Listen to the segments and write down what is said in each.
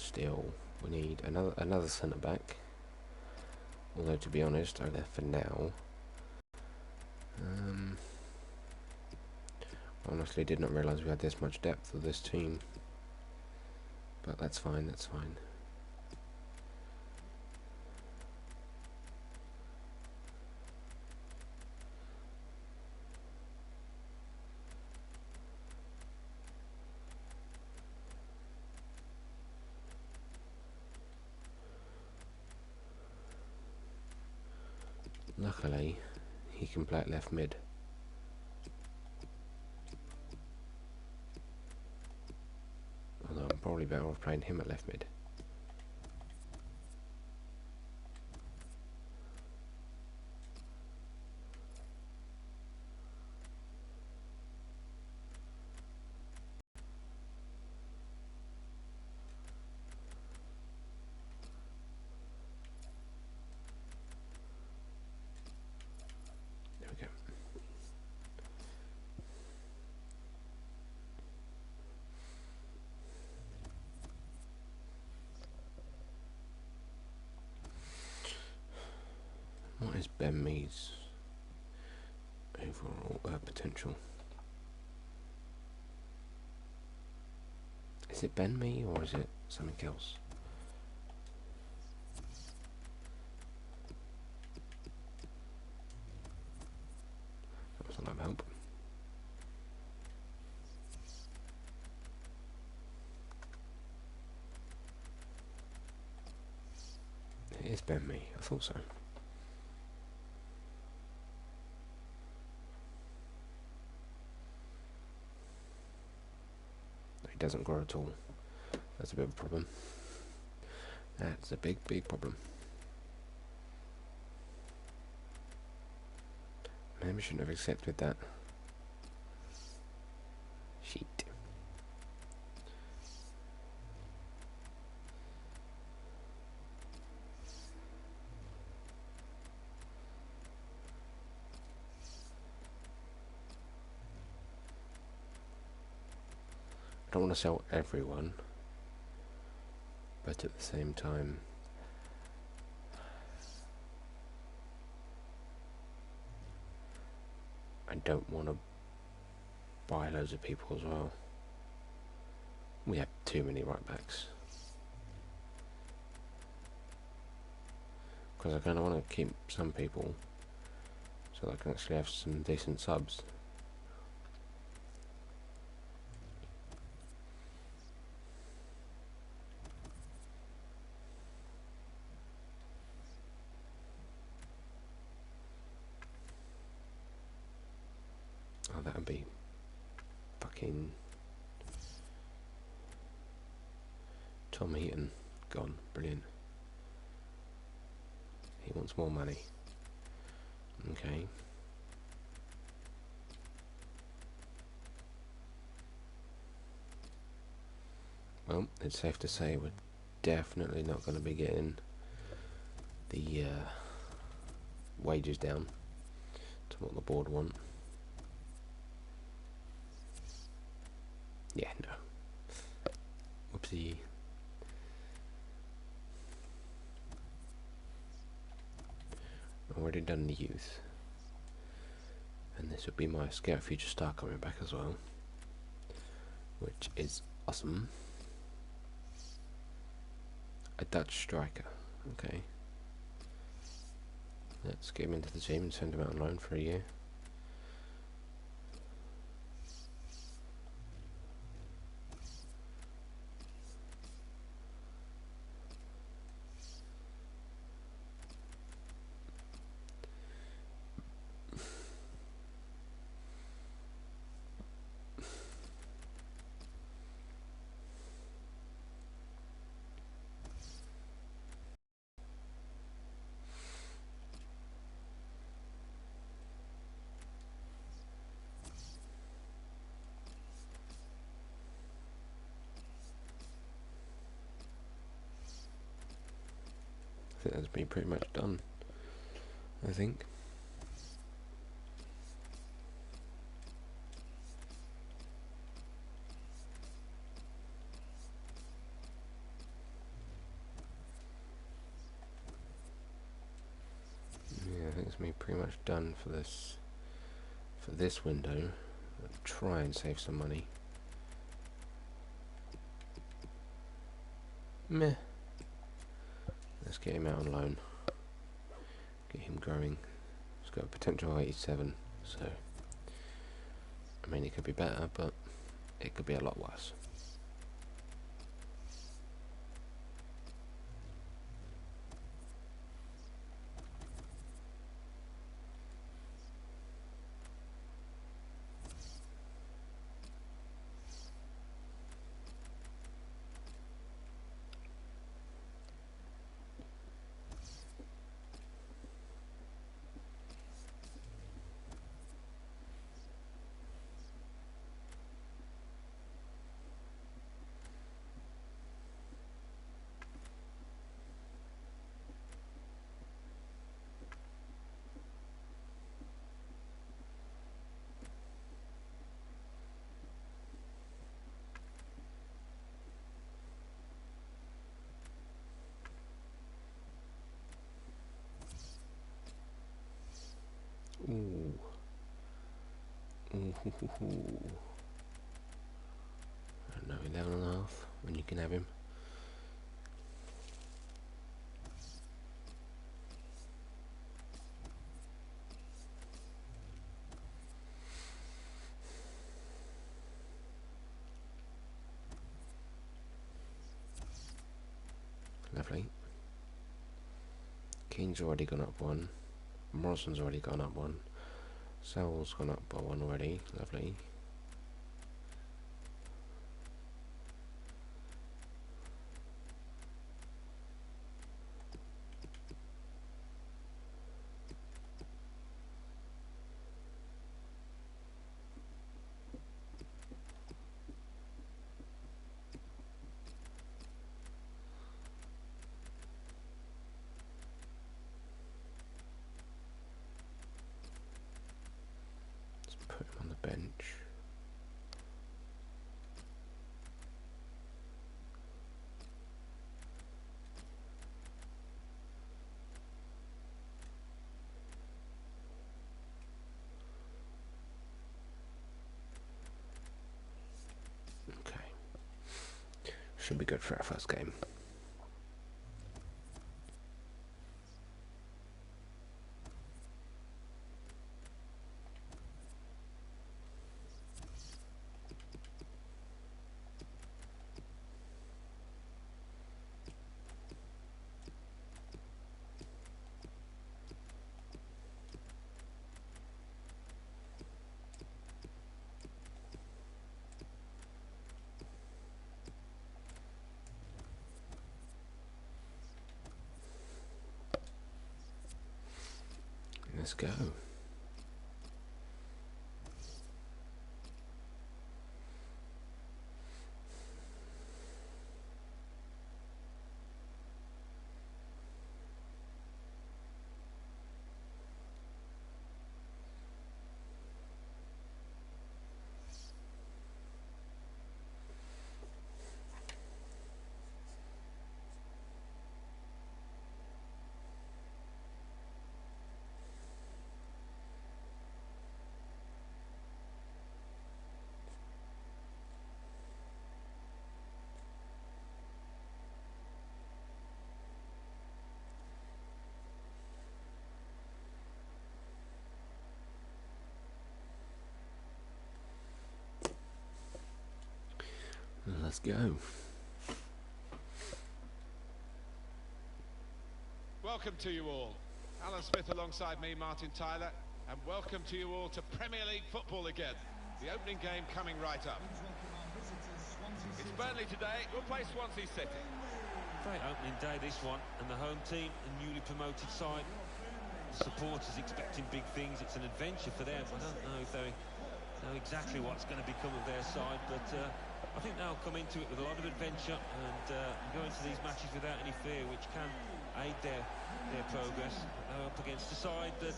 still, we need another centre back. Although to be honest, I'm there for now. Honestly, did not realise we had this much depth of this team. But that's fine, that's fine. Luckily, he can play at left mid. Although I'm probably better off playing him at left mid. There we go. What is Ben Mead's overall potential? Is it Ben Me or is it something else? That was a lot of help. It is Ben Me, I thought so. He doesn't grow at all. That's a bit of a problem. That's a big, big problem. Maybe I shouldn't have accepted that. Sheet. I don't want to sell everyone, but at the same time, I don't want to buy loads of people as well. We have too many right backs. Because I kind of want to keep some people so that I can actually have some decent subs. Oh, that would be fucking Tom Heaton gone. Brilliant. He wants more money. Okay. Well, it's safe to say we're definitely not going to be getting the wages down to what the board want. Yeah, no. Whoopsie. Already done the youth. And this would be my Scout Future Star coming back as well, which is awesome. A Dutch striker. Okay. Let's get him into the team and send him out on loan for a year. I think that's been pretty much done, I think. that's me pretty much done for this window. I'll try and save some money. Meh. Let's get him out on loan. Get him growing. He's got a potential of 87, so I mean, it could be better, but it could be a lot worse. Ooh. Ooh. I don't know, 11.5 when you can have him. Lovely. Keane's already gone up 1. Morrison's already gone up 1. Sowell's gone up by 1 already. Lovely. Put him on the bench. Okay. Should be good for our first game. Let's go. Let's go. Welcome to you all. Alan Smith alongside me, Martin Tyler, and welcome to you all to Premier League football again. The opening game coming right up. It's Burnley today, we'll play Swansea City. Great opening day this one, and the home team, a newly promoted side. The supporters expecting big things. It's an adventure for them. I don't know if they know exactly what's going to become of their side, but I think they'll come into it with a lot of adventure and go into these matches without any fear, which can aid their progress. They're up against a side that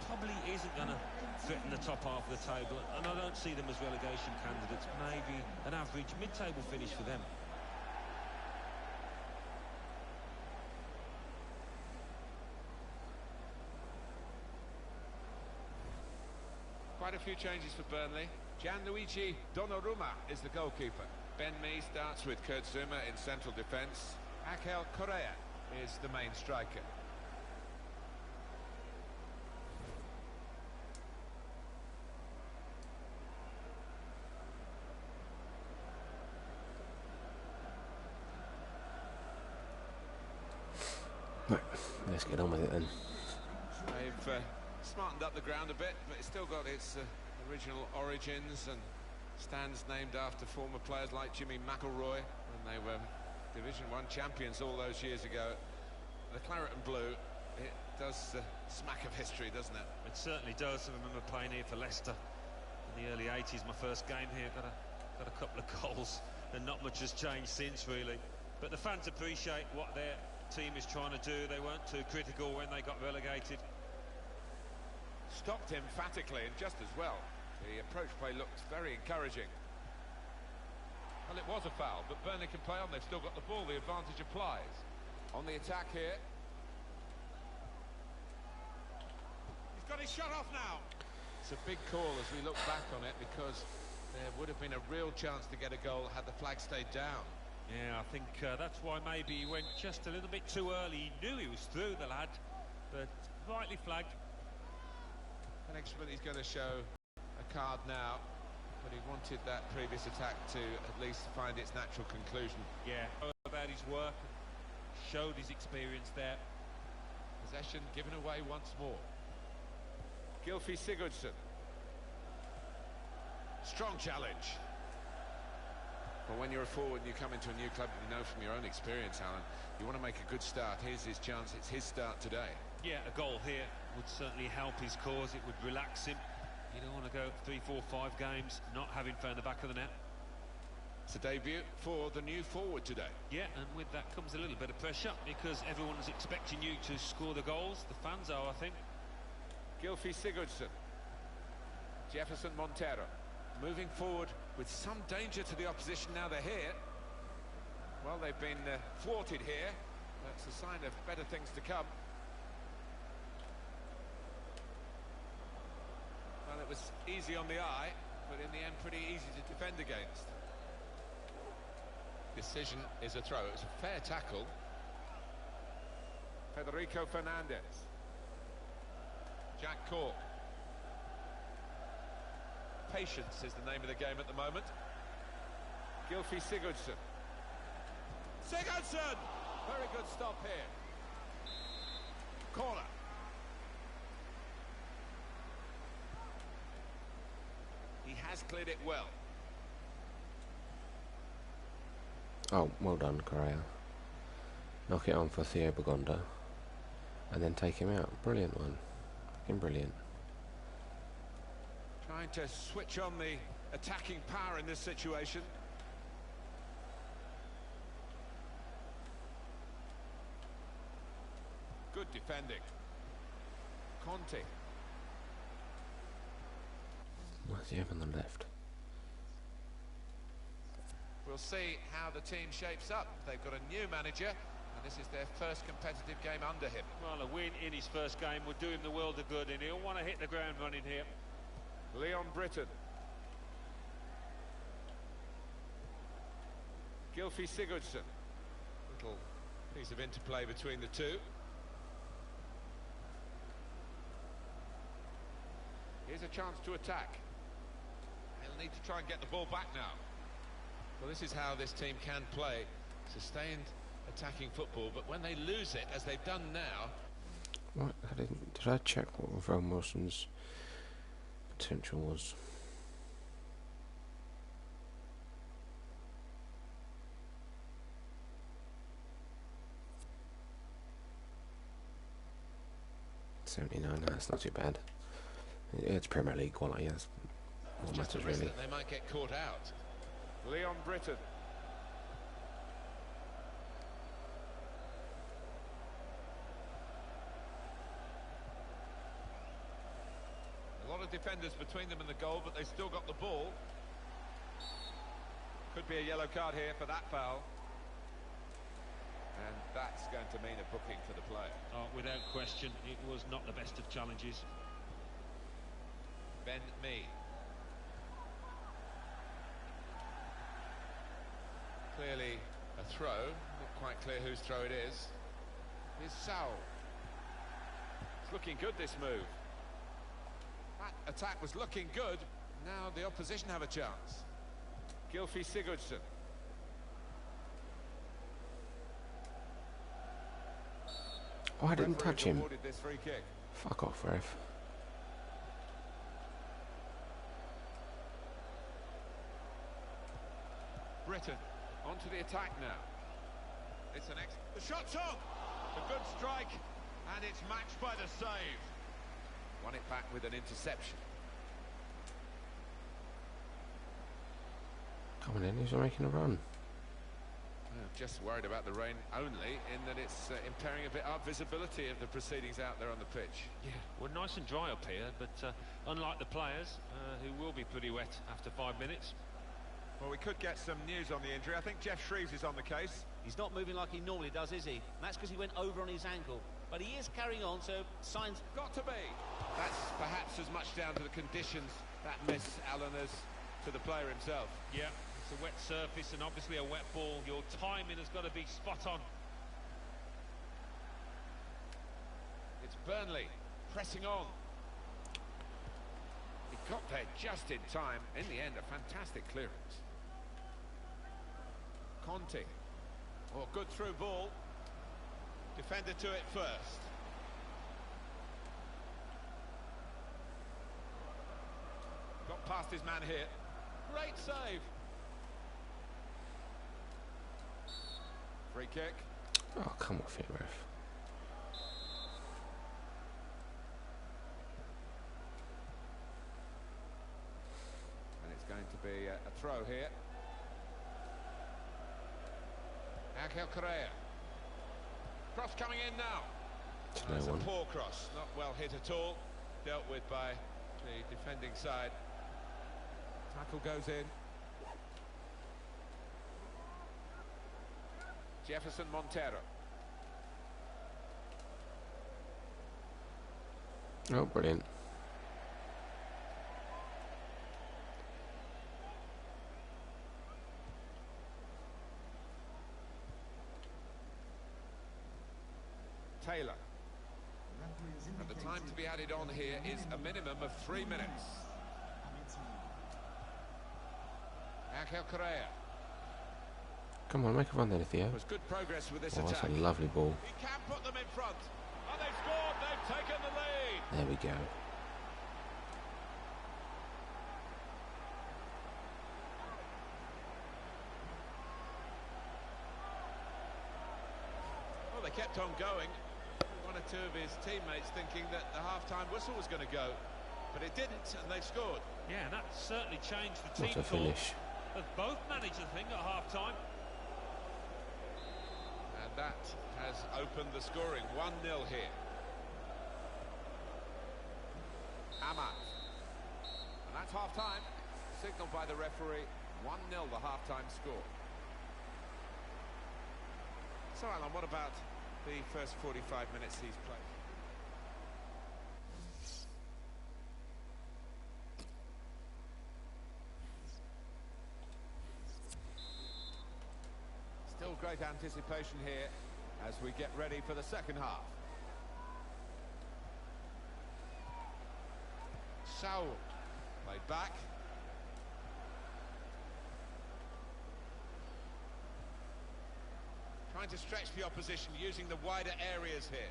probably isn't going to threaten the top half of the table, and I don't see them as relegation candidates. Maybe an average mid-table finish for them. quite a few changes for Burnley. Gianluigi Donnarumma is the goalkeeper. Ben Mee starts with Kurt Zouma in central defence. Angel Correa is the main striker. Right, let's get on with it then. They've smartened up the ground a bit, but it's still got its original origins and stands named after former players like Jimmy McIlroy when they were Division 1 champions all those years ago. The claret and blue, it does smack of history, doesn't it? It certainly does. I remember playing here for Leicester in the early 80s, my first game here. Got a couple of goals, and not much has changed since, really. But the fans appreciate what their team is trying to do. They weren't too critical when they got relegated. Stopped emphatically and just as well. The approach play looked very encouraging. Well, it was a foul, but Burnley can play on. They've still got the ball. The advantage applies. On the attack here. He's got his shot off now. It's a big call as we look back on it, because there would have been a real chance to get a goal had the flag stayed down. Yeah, I think that's why maybe he went just a little bit too early. He knew he was through, the lad, but rightly flagged. The next minute he's going to show a card now, but he wanted that previous attack to at least find its natural conclusion. Yeah, about his work, showed his experience there. Possession given away once more. Gylfi Sigurdsson. Strong challenge. But when you're a forward and you come into a new club, you know from your own experience, Alan, you want to make a good start. Here's his chance. It's his start today. Yeah, a goal here would certainly help his cause. It would relax him. You don't want to go 3, 4, 5 games not having found the back of the net. It's a debut for the new forward today. Yeah, and with that comes a little bit of pressure, because everyone's expecting you to score the goals. The fans are, I think. Gylfi Sigurdsson. Jefferson Montero. Moving forward with some danger to the opposition now they're here. Well, they've been thwarted here. That's a sign of better things to come. Well, it was easy on the eye, but in the end pretty easy to defend against. Decision is a throw. It was a fair tackle. Federico Fernandez. Jack Cork. Patience is the name of the game at the moment. Gylfi Sigurdsson. Sigurdsson! Very good stop here. Corner. He has cleared it well. Oh, well done, Correa. Knock it on for Theo Bagonda, and then take him out. Brilliant one. Fucking brilliant. Trying to switch on the attacking power in this situation. Good defending. Conte. What's he have on the left? We'll see how the team shapes up. They've got a new manager, and this is their first competitive game under him. Well, a win in his first game would do him the world of good, and he'll want to hit the ground running here. Leon Britton. Gylfi Sigurdsson. Little piece of interplay between the two. Here's a chance to attack. They'll need to try and get the ball back now. Well, this is how this team can play. Sustained attacking football, but when they lose it, as they've done now... What? Did I check what Ron Wilson's potential was? $79, no, that's not too bad. It's Premier League quality, that's what matters really. They might get caught out. Leon Britton. A lot of defenders between them and the goal, but they've still got the ball. Could be a yellow card here for that foul. And that's going to mean a booking for the player. Oh, without question, it was not the best of challenges. Ben Mee. Clearly a throw, not quite clear whose throw it is. Here's Saul. It's looking good, this move. That attack was looking good. Now the opposition have a chance. Gylfi Sigurdsson. Oh, I didn't touch him. This free kick. Fuck off, ref. Britain onto the attack now. It's an the shot's on. A good strike, and it's matched by the save. Won it back with an interception. Come on in, he's making a run. Just worried about the rain only, in that it's impairing a bit our visibility of the proceedings out there on the pitch. Yeah, we're nice and dry up here, but unlike the players, who will be pretty wet after 5 minutes. Well, we could get some news on the injury. I think Jeff Shreves is on the case. He's not moving like he normally does, is he? And that's because he went over on his ankle. But he is carrying on, so signs... Got to be. That's perhaps as much down to the conditions that miss Alan as to the player himself. Yeah, it's a wet surface and obviously a wet ball. Your timing has got to be spot on. It's Burnley pressing on. He got there just in time. In the end, a fantastic clearance. Conte. Oh, good through ball. Defender to it first. Got past his man here. Great save. Free kick. Oh, come off it, ref. And it's going to be a throw here. Angel Correa. Cross coming in now. That's a poor cross, not well hit at all. Dealt with by the defending side. Tackle goes in. Jefferson Montero. Oh, brilliant. Taylor. And the time to be added on here is a minimum of 3 minutes. Angel Correa. Come on, make a run there, Theo. Was good progress with this Oh, attack. that's a lovely ball. He can put them in front. And they've scored, they've taken the lead. There we go. Well, they kept on going. One or two of his teammates thinking that the half-time whistle was going to go, but it didn't, and they've scored. Yeah, and that certainly changed the What team a finish. of both managers, I think, at half-time. And that has opened the scoring. 1-0 here. Amat. And that's half-time. Signalled by the referee. 1-0 the half-time score. So, Alan, what about the first 45 minutes he's played? Still great anticipation here as we get ready for the second half. Saul played back. Trying to stretch the opposition using the wider areas here.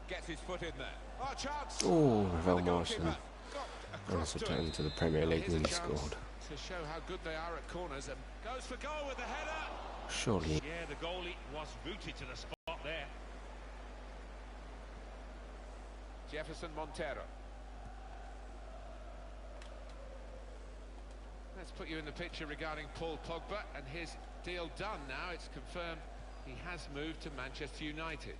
Gets his foot in there. Oh, chance! Oh, Ravel And the Morrison. goalkeeper got across That's a to it. turn to the Premier Well, League here's a and he chance scored. to show how good they are at corners, and goes for goal with the header. Surely. Yeah, the goalie was rooted to the spot there. Jefferson Montero. Let's put you in the picture regarding Paul Pogba and his deal done now. It's confirmed he has moved to Manchester United.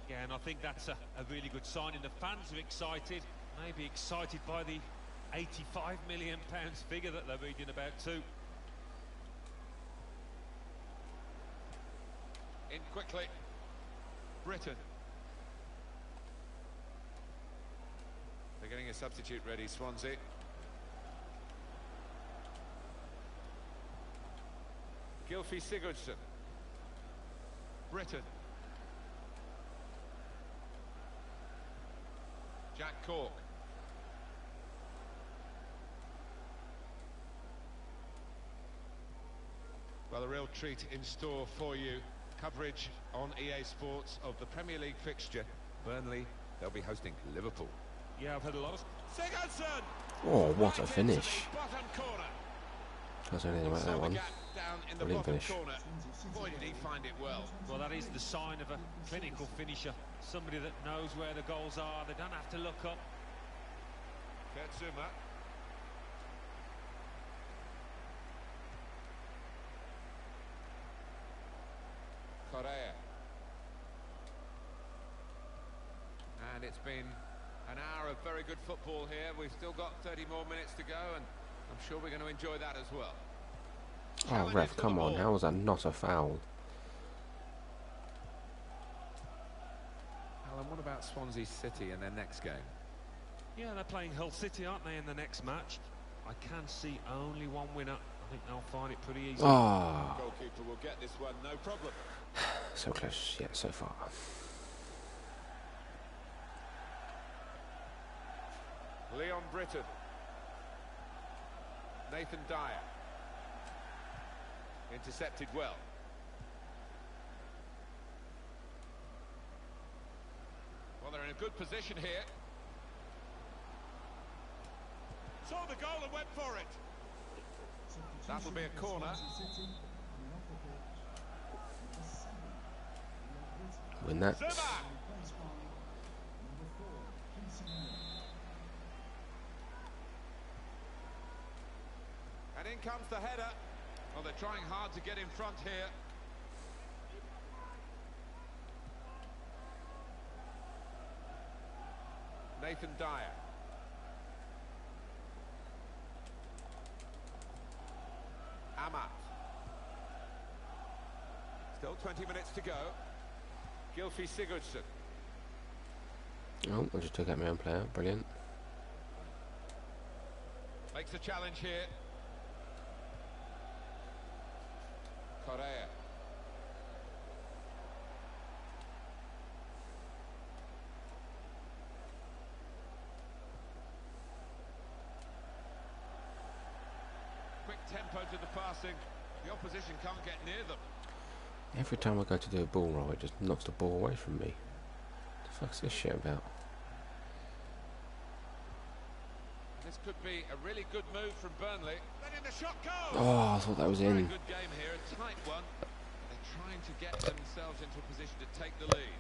Yeah, and I think that's a really good sign, and the fans are excited, maybe excited by the £85 million figure that they're reading about too. In quickly. Britain. The They're getting a substitute ready, Swansea. Gylfi Sigurdsson. Britain. Jack Cork. Well, a real treat in store for you. Coverage on EA Sports of the Premier League fixture. Burnley, they'll be hosting Liverpool. Yeah, I've had a lot of... Sigurdsson! Oh, what a Right finish. into the bottom corner. Can't say anything about Saw that the one. gap down in the Brilliant bottom finish. corner. Boy, did he find it well. Well, that is the sign of a clinical finisher. Somebody that knows where the goals are. They don't have to look up. Kurt Zuma. Correa. And it's been an hour of very good football here. We've still got 30 more minutes to go, and I'm sure we're going to enjoy that as well. Oh, ref, come on. How was that not a foul? Alan, what about Swansea City in their next game? Yeah, they're playing Hull City, aren't they, in the next match? I can see only one winner. I think they'll find it pretty easy. Oh, Goalkeeper will get this one, no problem. so close yet so far. Leon Britton. Nathan Dyer. Intercepted well. Well, they're in a good position here. Saw the goal and went for it. That'll be a corner. Win that. Zuma! And in comes the header. Well, they're trying hard to get in front here. Nathan Dyer. Amat. Still 20 minutes to go. Gylfi Sigurdsson. Oh, I just took out my own player. Brilliant. Makes a challenge here. Correa. Quick tempo to the passing. The opposition can't get near them. Every time I go to do a ball roll, it just knocks the ball away from me. What the fuck's this shit about? This could be a really good move from Burnley. Letting the shot go. Oh, I thought that was Very in. good game here, a tight one. They're trying to get themselves into a position to take the lead.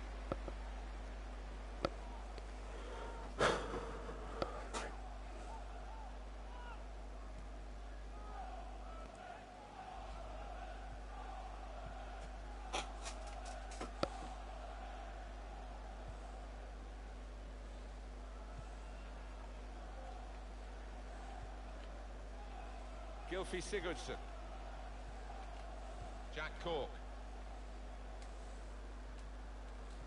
Gylfi Sigurdsson. Jack Cork.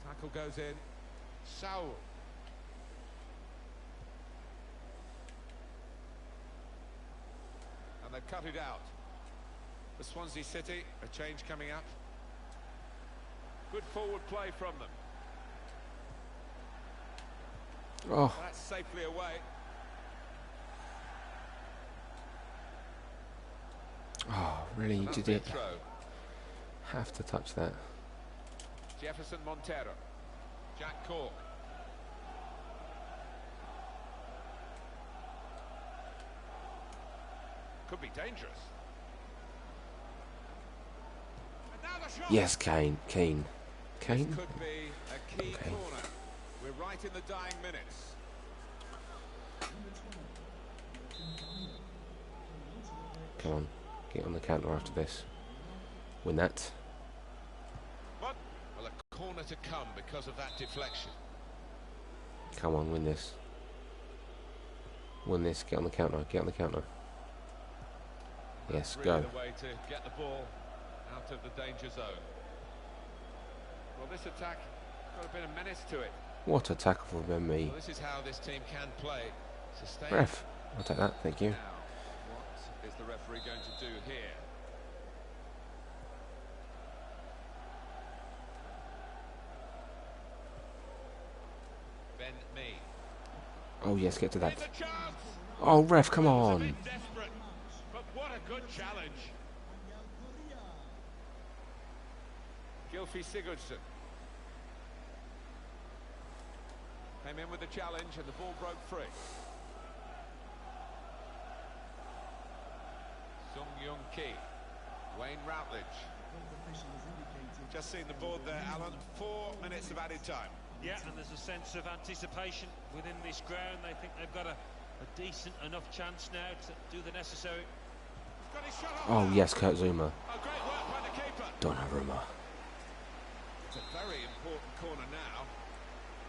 Tackle goes in. Saul. And they've cut it out. For Swansea City, a change coming up. Good forward play from them. Oh, That's safely away. oh, really? That'll Did be a it throw. have to touch that? Jefferson Montero. Jack Cork. Could be dangerous. And now the shot. Yes, Kane. Kane. Kane? Could be a key Okay. corner. We're right in the dying minutes. Come on. Get on the counter after this. Win that. What? Well, a corner to come because of that deflection. Come on, win this. Win this. Get on the counter. Get on the counter. Yes, Really go. the way to get the ball out of the danger zone. Well, this attack got a bit of menace to it. What a tackle from Burnley. Well, this is how this team can play. Sustain. Ref, I'll take that, thank you. Now, what is the referee going to do here? Ben Mee. Oh yes, get to that. Here's a chance. Oh ref, come Well, it was a on. bit desperate, but what a good challenge. Gylfi Sigurdsson came in with the challenge and the ball broke free. Sung Young Ki, Wayne Routledge. Just seen the board there, Alan. 4 minutes of added time. Yeah, and there's a sense of anticipation within this ground. They think they've got a decent enough chance now to do the necessary. He's got his shot off Oh now. yes, Kurt Zuma. Oh, great work by the keeper. Donnarumma. It's a very important corner now.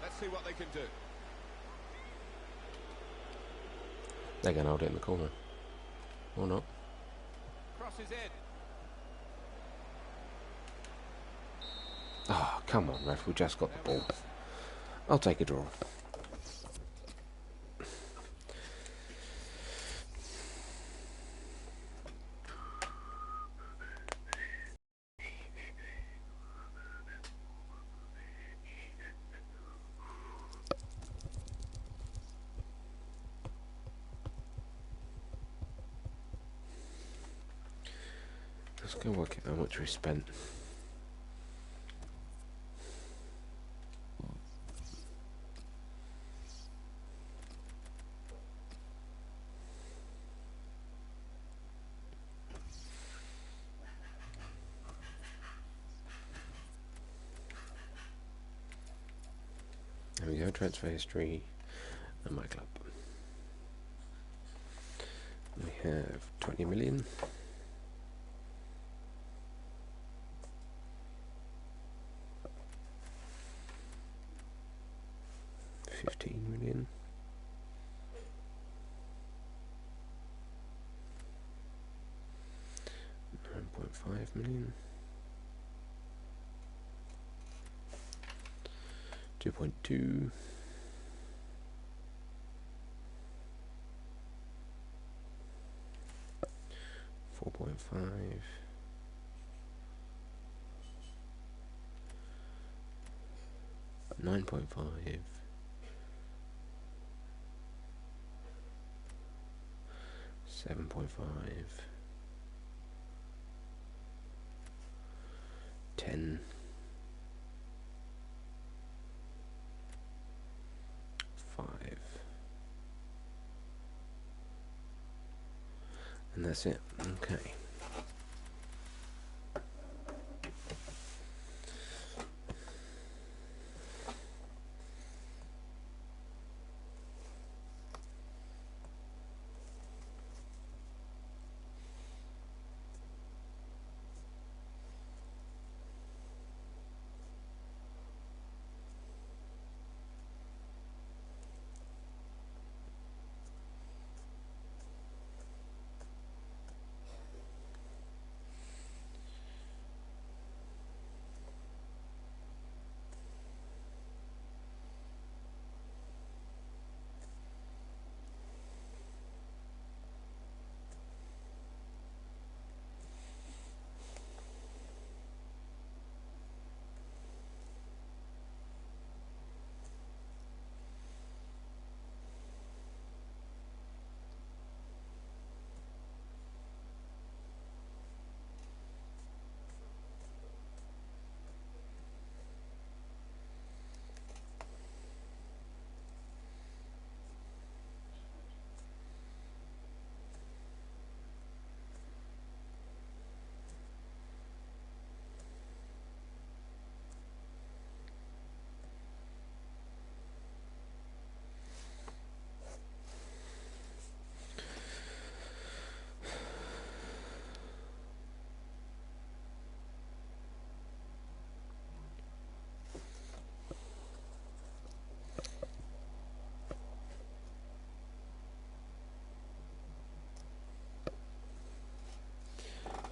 Let's see what they can do. They're going to hold it in the corner. Or not. Crosses in. Oh, come on, ref. We just got the ball. I'll take a draw. Let's go work out how much we spent. There we go, transfer history and my club. We have 20 million. $15 million. $9.5 million. 2.2. 4.5. 9.5. 7.5. 10. 5. And that's it. Okay.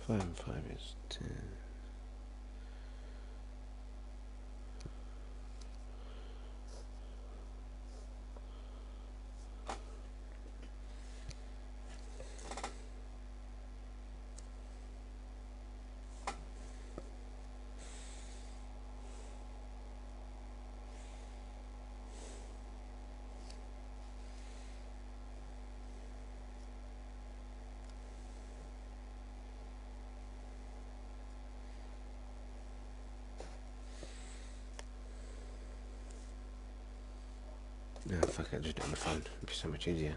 Five and 5 is 10. No, fuck it, just do it on the phone. It'd be so much easier.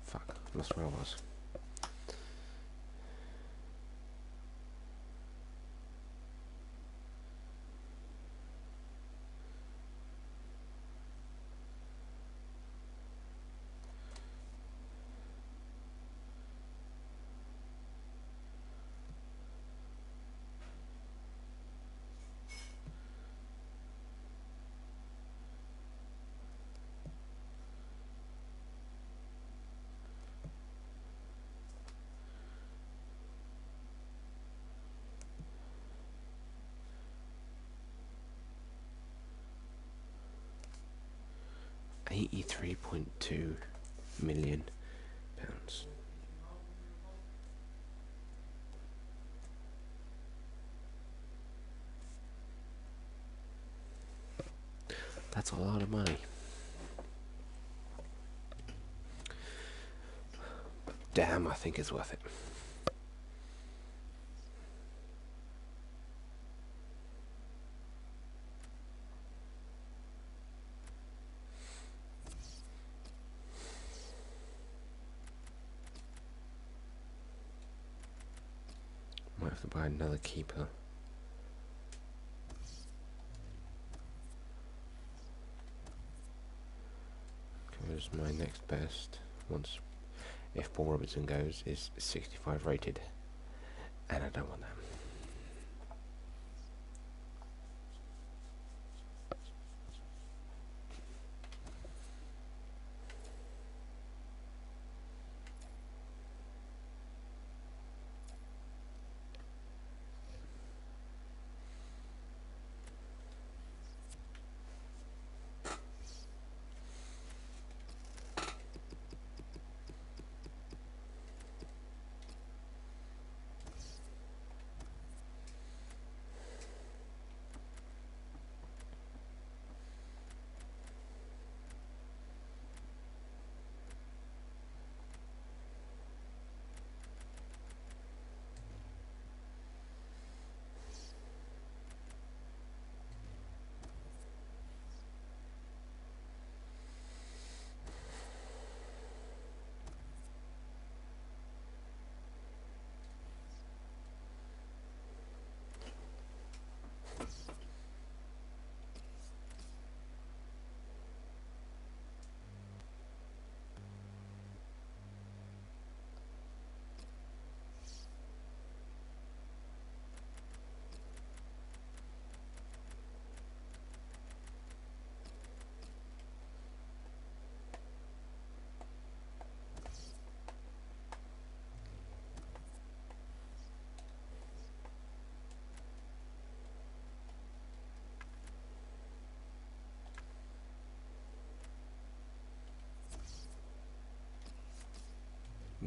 Fuck, lost where I was. £83.2 million. That's a lot of money. Damn, I think it's worth it. Might have to buy another keeper. Because my next best, once if Paul Robertson goes, is 65 rated, and I don't want that.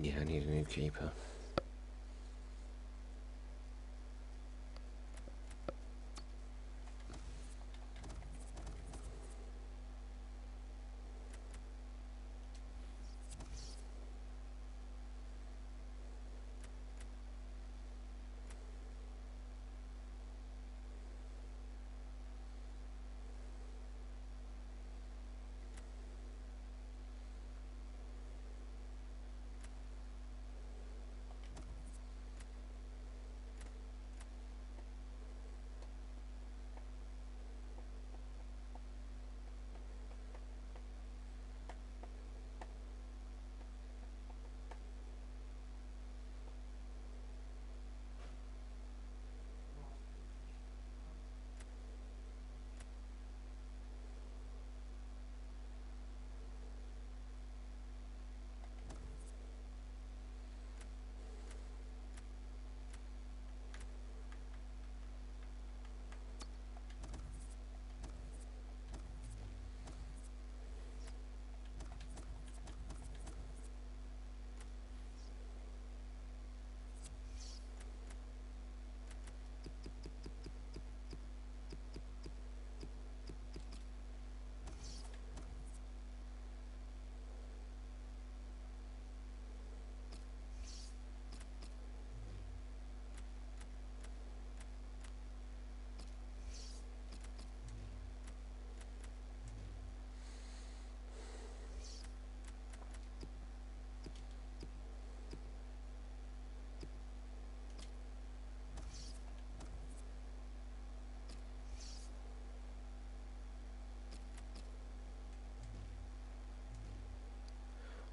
Yeah, I need a new keeper.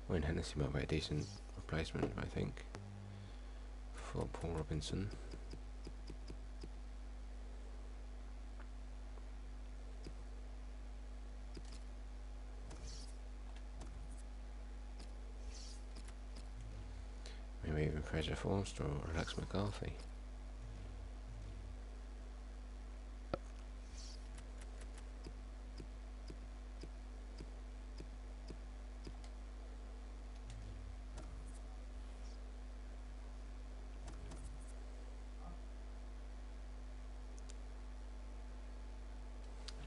Wayne Hennessy might be a decent replacement, I think, for Paul Robinson. Maybe even Fraser Forster or Alex McCarthy.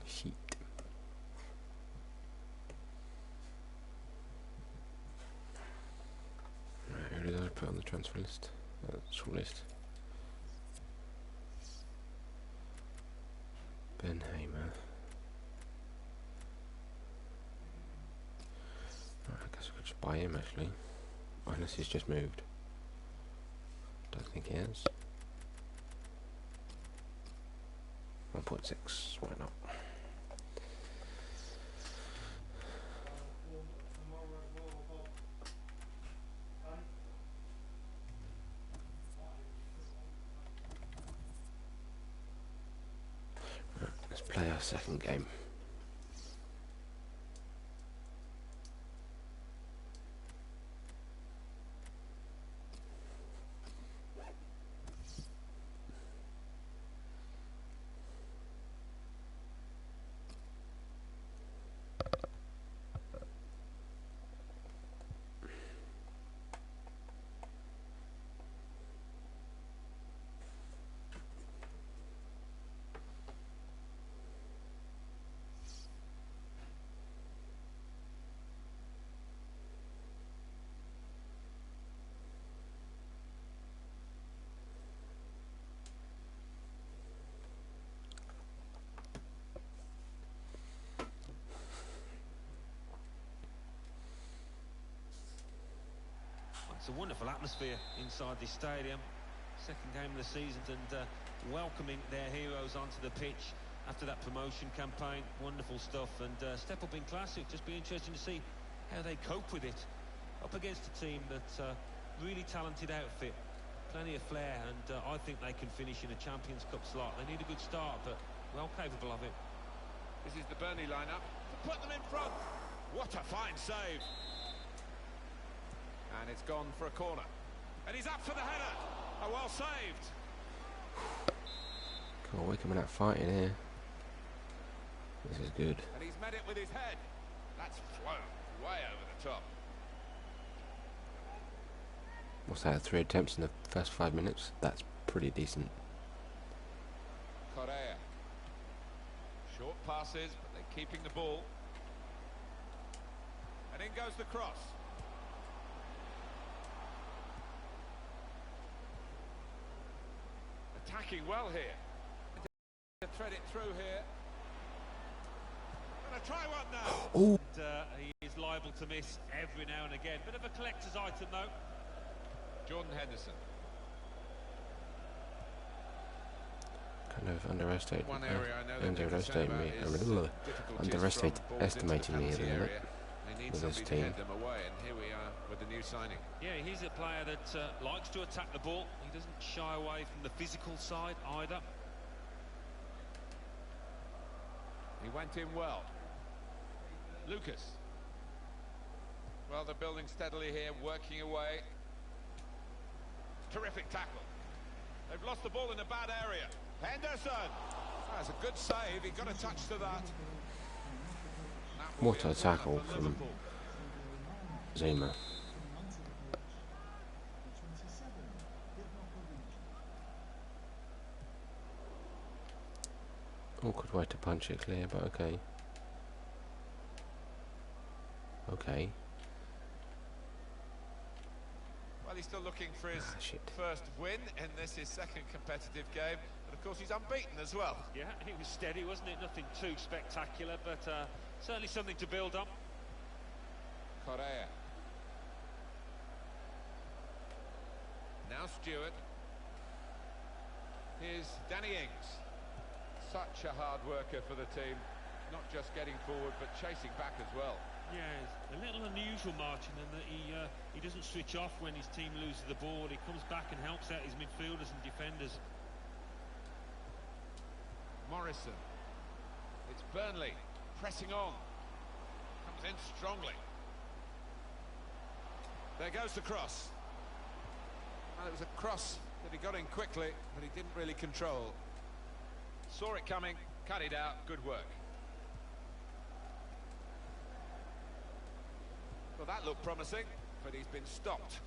Sheet. Right, who did I put on the transfer list? Short list. Ben Hamer. Right, I guess I could just buy him actually. Unless he's just moved. Don't think he has. 1.6, why not? Right, let's play our second game. It's a wonderful atmosphere inside this stadium. Second game of the season, and welcoming their heroes onto the pitch after that promotion campaign. Wonderful stuff, and step up in class. It'll just be interesting to see how they cope with it. Up against a team that's really talented outfit, plenty of flair, and I think they can finish in a Champions Cup slot. They need a good start, but well capable of it. This is the Burnley lineup to put them in front. What a fine save. And it's gone for a corner. And he's up for the header. Oh, well saved. God, we're coming out fighting here. This is good. And he's met it with his head. That's flown way over the top. What's that, 3 attempts in the first 5 minutes? That's pretty decent. Correa. Short passes, but they're keeping the ball. And in goes the cross. Attacking well here. To thread it through here. Gonna try one now. Oh! And, he is liable to miss every now and again. Bit of a collector's item though. Jordan Henderson. Kind of underestimated One area I know that underestimating me a little bit They need with this somebody to team. head them away, and here we are with the new signing. Yeah, he's a player that likes to attack the ball. He doesn't shy away from the physical side either. He went in well. Lucas. Well, they're building steadily here, working away. Terrific tackle. They've lost the ball in a bad area. Henderson! That's a good save. He got a touch to that. What a tackle from Zuma. Awkward way to punch it clear, but okay. Okay. Well, he's still looking for his Shit. first win in this, his second competitive game. And of course, he's unbeaten as well. Yeah, he was steady, wasn't it? Nothing too spectacular, but certainly something to build on. Correa. Now Stewart. Here's Danny Ings. Such a hard worker for the team. not just getting forward, but chasing back as well. Yeah, it's a little unusual marching in that he doesn't switch off when his team loses the ball. He comes back and helps out his midfielders and defenders. Morrison. It's Burnley pressing on. Comes in strongly. There goes the cross. Well, it was a cross that he got in quickly, but he didn't really control. Saw it coming, cut it out. Good work. Well, that looked promising, but he's been stopped.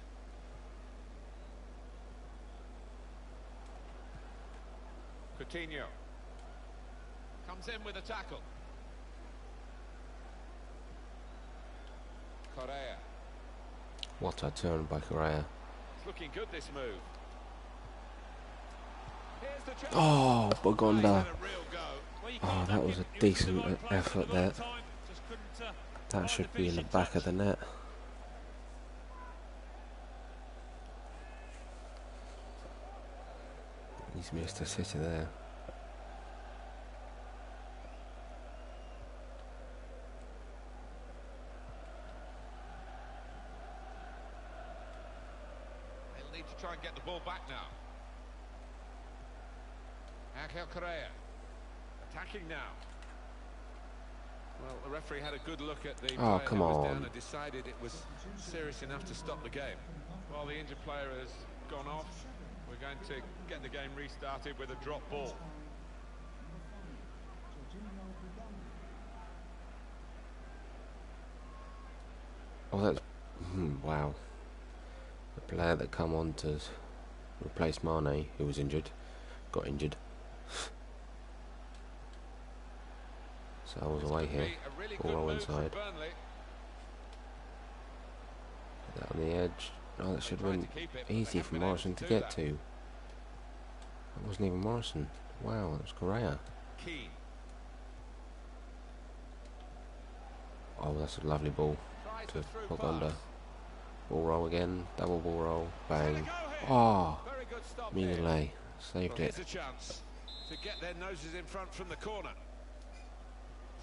Coutinho comes in with a tackle. Correa. What a turn by Correa. It's looking good, this move. Here's the chance. Oh, He's Bogonda. had a real go. Well, you Oh, can't that was a give- it decent the right place at effort the right there. time. Just couldn't, That find should the be in the finishing back of touch. the net. He's missed a sitter there. They'll need to try and get the ball back now. Angel Correa attacking now. Well, the referee had a good look at the Oh, player come who was on. down and decided it was serious enough to stop the game. While the injured player has gone off, we're going to get the game restarted with a drop ball. Oh, that's wow. The player that come on to replace Mane, who was injured, got injured. So I was away here. Be a really All good roll move from inside. Burnley. Put that on the edge. Oh, that should have tried been to keep it, but they easy haven't for been able Morrison to to do get that. to. That wasn't even Morrison. Wow, that was Correa. Keane. Oh, that's a lovely ball Tries to the through Bogonda. pass. Ball roll again, double ball roll, Had a bang. go here. Oh, Very good stop here. Mignolet Well, saved it. here's a chance to get their noses in front from the corner.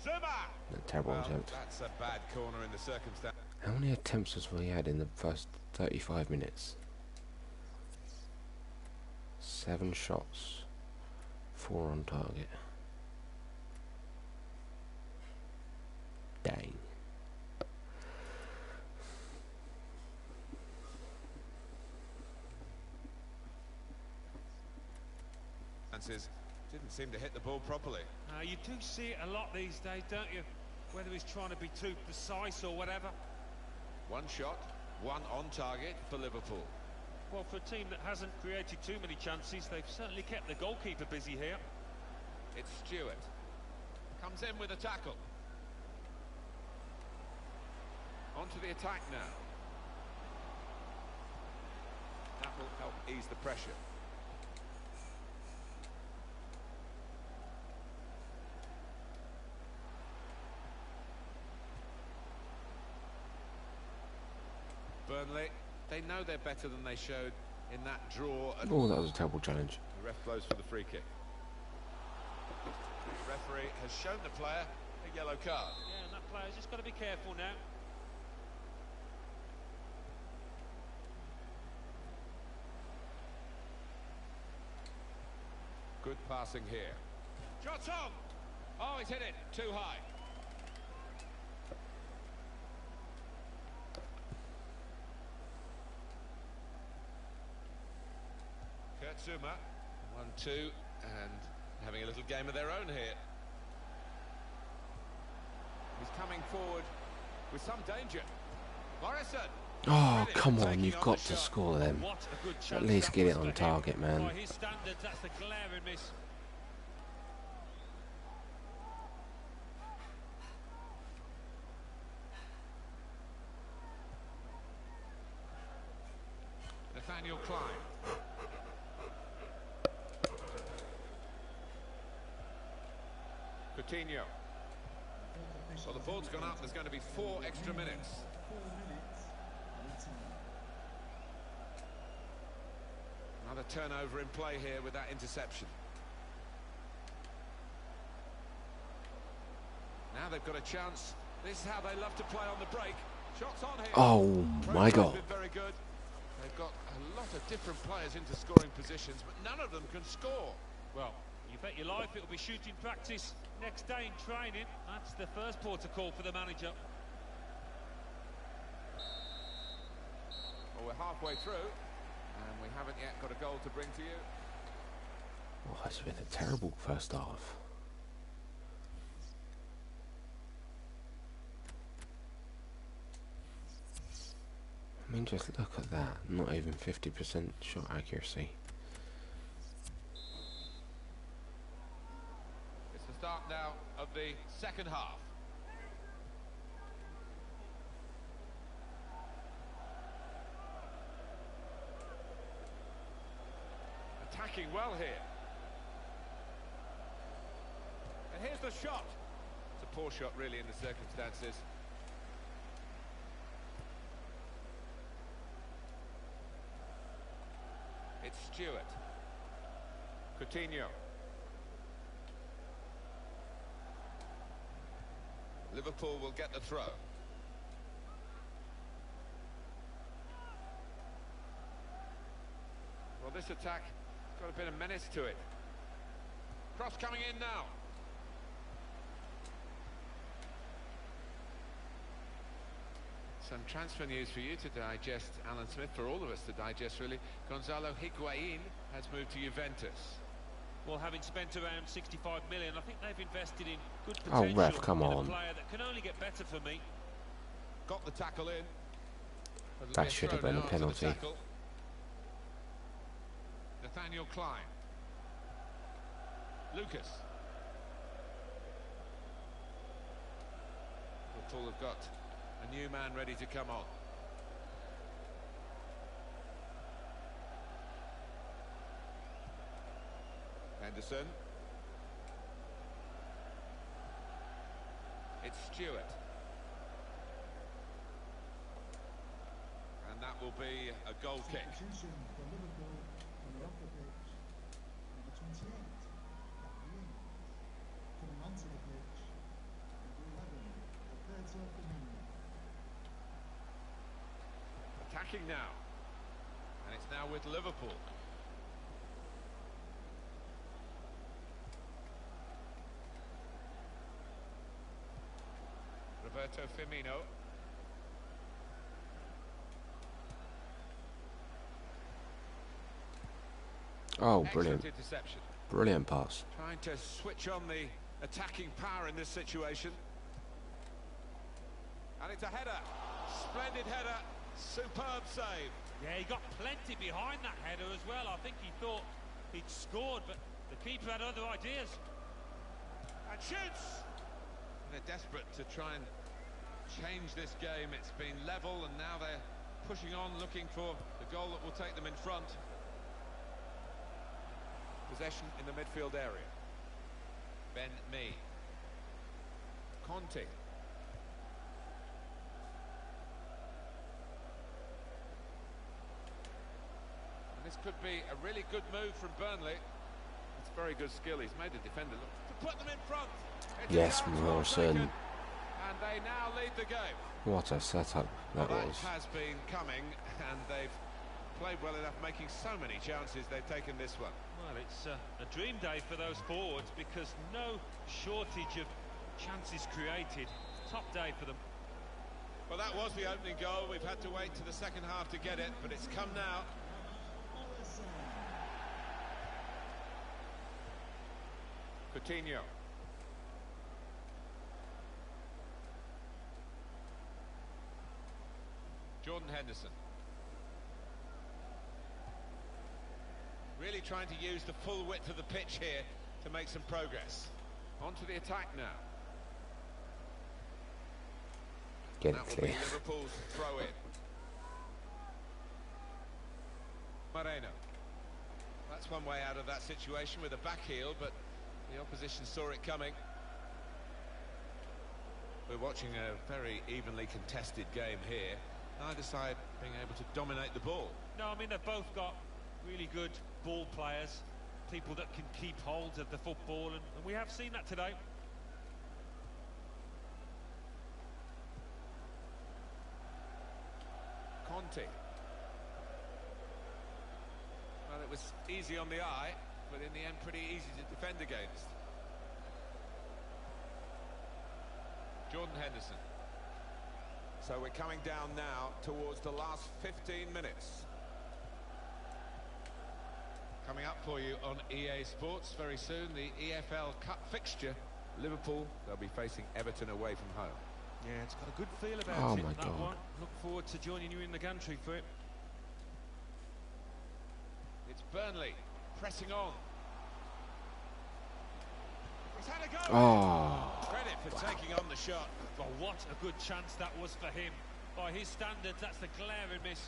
Zuma! A terrible Well, attempt. that's a bad corner in the circumstance. How many attempts has we had in the first 35 minutes? 7 shots, 4 on target. Dang. Didn't seem to hit the ball properly. You do see it a lot these days, don't you? Whether he's trying to be too precise or whatever. One shot, one on target for Liverpool. Well, for a team that hasn't created too many chances, they've certainly kept the goalkeeper busy here. It's Stewart. Comes in with a tackle. Onto the attack now. That will help ease the pressure. Burnley, they know they're better than they showed in that draw. And Oh, that was a terrible challenge. the ref blows for the free kick. The referee has shown the player a yellow card. Yeah, and that player's just got to be careful now. Good passing here. Shots on! Oh, he's hit it too high. Kurt Zuma, 1-2, and having a little game of their own here. He's coming forward with some danger. Morrison. Oh, Brilliant come on, taking you've on got the to shot. score them. What a good chance At least that get was it on for him. target, man. By his standards, that's a glaring miss. Nathaniel Klein. Coutinho. Well, the ball's gone up. There's going to be 4 extra minutes. Another turnover in play here with that interception. Now they've got a chance. This is how they love to play on the break. Shots on here. Oh my Progress God. been very good. They've got a lot of different players into scoring positions, but none of them can score. Well, you bet your life it'll be shooting practice next day in training. That's the first port of call for the manager. Well, we're halfway through, and we haven't yet got a goal to bring to you. Oh, it's been a terrible first half. I mean, just look at that. Not even 50% shot accuracy. It's the start now of the second half. Attacking well here. And here's the shot. It's a poor shot, really, in the circumstances. It's Stewart. Coutinho. Liverpool will get the throw. Well, this attack has got a bit of menace to it. Cross coming in now. Some transfer news for you to digest, Alan Smith, for all of us to digest, really. Gonzalo Higuain has moved to Juventus. Well, having spent around 65 million, I think they've invested in good Oh, potential ref, come in on. a player that can only get better for me. Got the tackle in. It'll That be a should have throw been a now after the penalty. tackle. Nathaniel Klein. Lucas. Liverpool have got a new man ready to come on. Henderson. It's Stewart. And that will be a goal kick. Attacking now. And it's now with Liverpool. Roberto Firmino. Oh, Excellent brilliant. interception. Brilliant pass. Trying to switch on the attacking power in this situation. And it's a header. Splendid header. Superb save. Yeah, he got plenty behind that header as well. I think he thought he'd scored, but the keeper had other ideas. And shoots! They're desperate to try and change this game. It's been level, and now they're pushing on, looking for the goal that will take them in front. Possession in the midfield area. Ben Mee. Conte. And this could be a really good move from Burnley. It's very good skill. He's made the defender look to put them in front. It's Yes, a chance well Morrison. taken, and they now lead the game. What a setup that Well, was. has been coming, and they've played well enough, making so many chances. They've taken this one. Well, it's a dream day for those forwards because no shortage of chances created. Top day for them. Well, that was the opening goal. We've had to wait to the second half to get it, but it's come now. Coutinho. Jordan Henderson. Really trying to use the full width of the pitch here to make some progress. On to the attack now. Get That it will clear. be Liverpool's throw in. Moreno. That's one way out of that situation with a back heel, but the opposition saw it coming. We're watching a very evenly contested game here. Neither side being able to dominate the ball. No, I mean, they've both got really good ball players, people that can keep hold of the football, and we have seen that today. empty. Well, it was easy on the eye, but in the end pretty easy to defend against. Jordan Henderson. So we're coming down now towards the last 15 minutes. Coming up for you on EA Sports very soon, the EFL Cup fixture. Liverpool, they'll be facing Everton away from home. Yeah, it's got a good feel about Oh it, my that God. one. Look forward to joining you in the gantry for it. It's Burnley pressing on. He's had a go. Oh, Credit for taking on the shot. Well, what a good chance that was for him. By his standards, that's the glaring miss.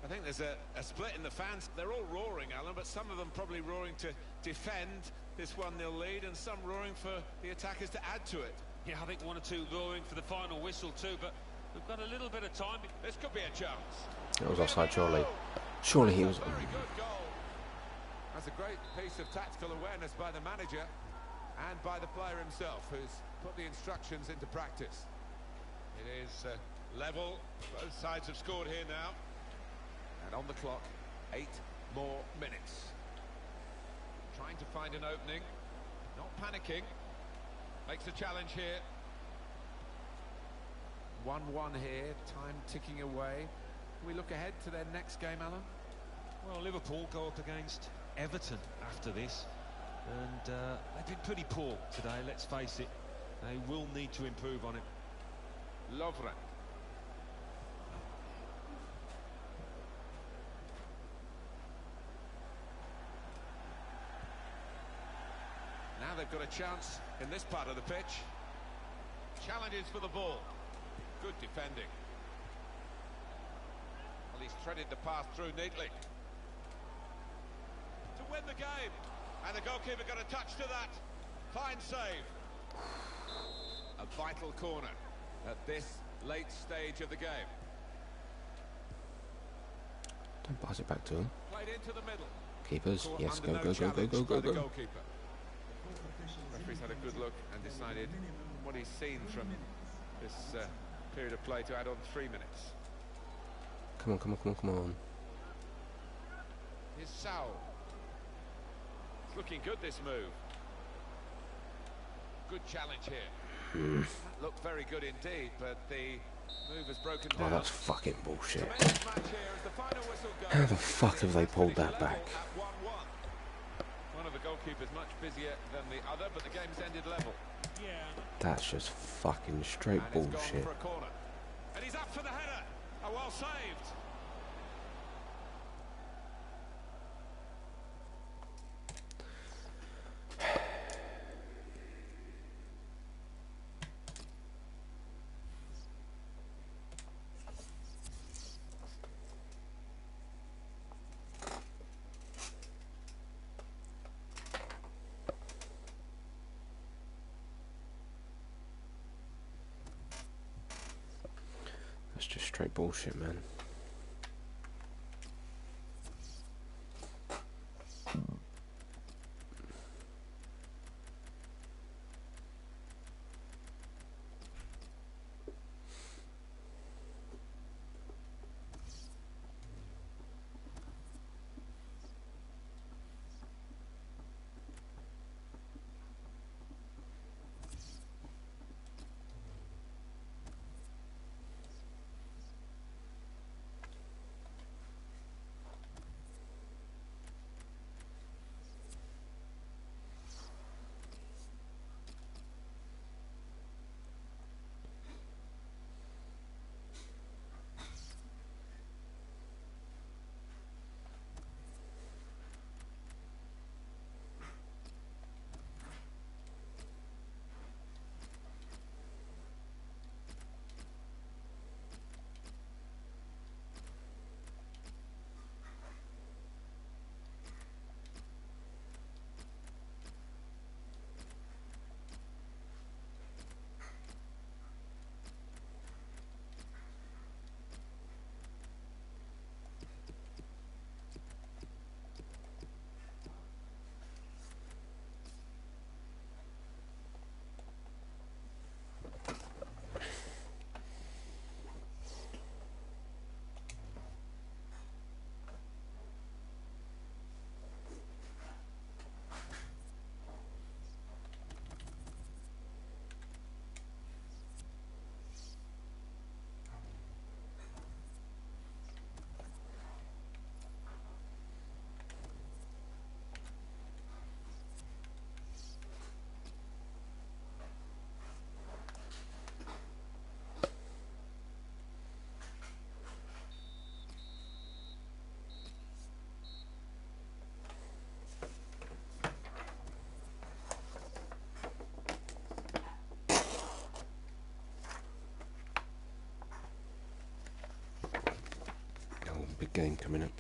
I think there's a split in the fans. They're all roaring, Alan, but some of them probably roaring to defend this 1-0 lead, and some roaring for the attackers to add to it. Yeah, I think one or two roaring for the final whistle too, but we've got a little bit of time. This could be a chance. it was offside, surely. Surely he was. Very good goal. That's a great piece of tactical awareness by the manager and by the player himself, who's put the instructions into practice. It is level. Both sides have scored here now. And on the clock, 8 more minutes. Trying to find an opening. Not panicking. Makes a challenge here. 1-1 here. Time ticking away. Can we look ahead to their next game, Alan? Well, Liverpool go up against Everton after this, and they've been pretty poor today, let's face it. They will need to improve on it. Lovren. Now they've got a chance in this part of the pitch. Challenges for the ball. Good defending. Well, he's threaded the path through neatly. To win the game. And the goalkeeper got a touch to that. Fine save. A vital corner at this late stage of the game. Don't pass it back to him. Played into the middle. Keepers, Caught yes, under go, no go, go, go, challenge go, by go, the go. goalkeeper. Referee's had a good look and decided what he's seen from this period of play to add on 3 minutes. Come on, come on, come on, come on. Here's Saul. It's looking good, this move. Good challenge here. That looked very good indeed, but the move has broken Oh, down. that's fucking bullshit. Tremendous match here as the final whistle goes. How the fuck have they It's pulled finished that back? level at 1-1. One of the goalkeepers much busier than the other, but the game's ended level. Yeah. That's just fucking straight And it's gone bullshit. for a corner. And he's up for the header. Oh, well saved. That's just straight bullshit, man. game coming up.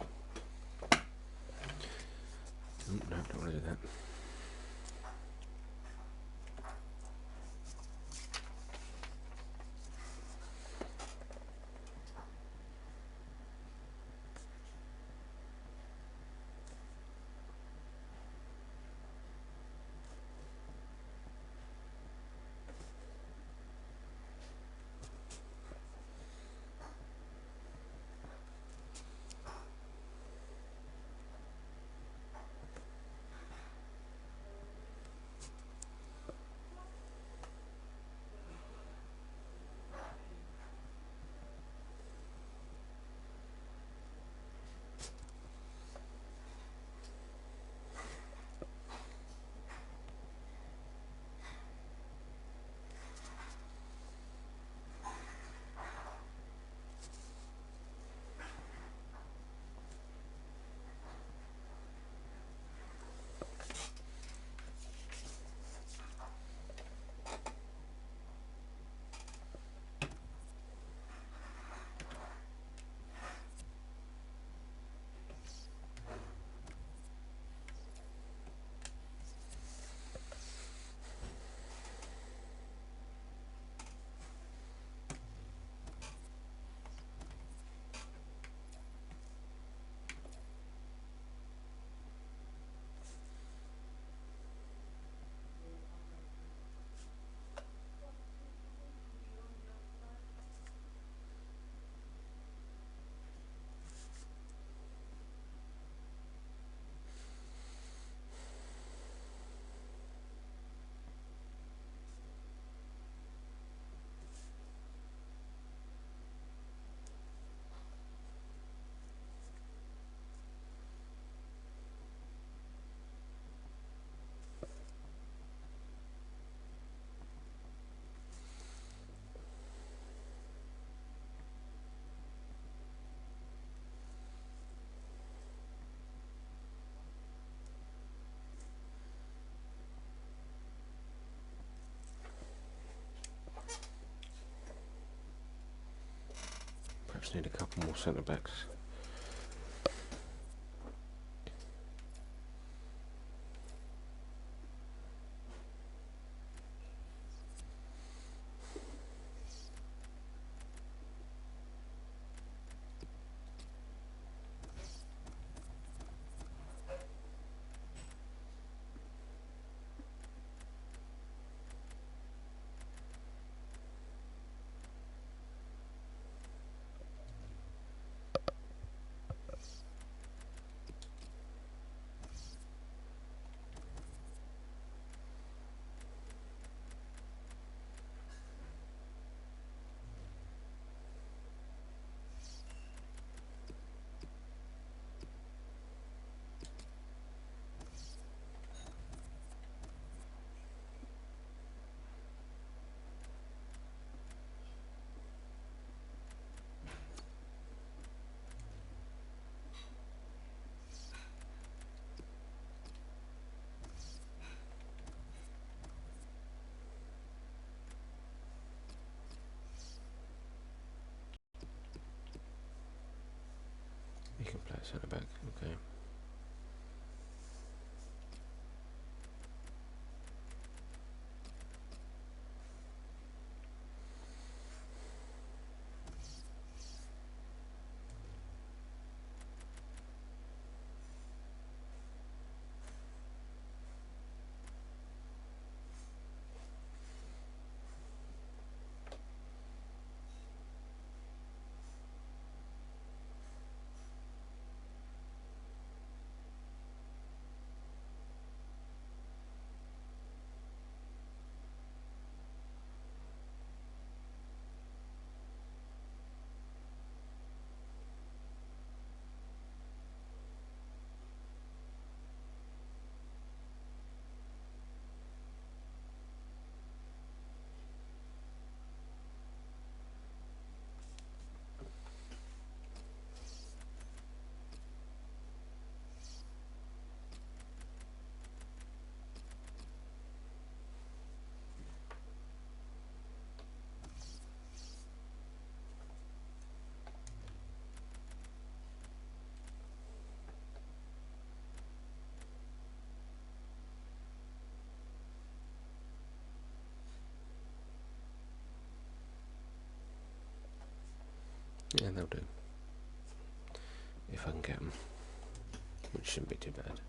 Oh, no, don't want to do that. Perhaps need a couple more centre backs. You can play a centre back, okay. Yeah, they'll do. If I can get them, which shouldn't be too bad.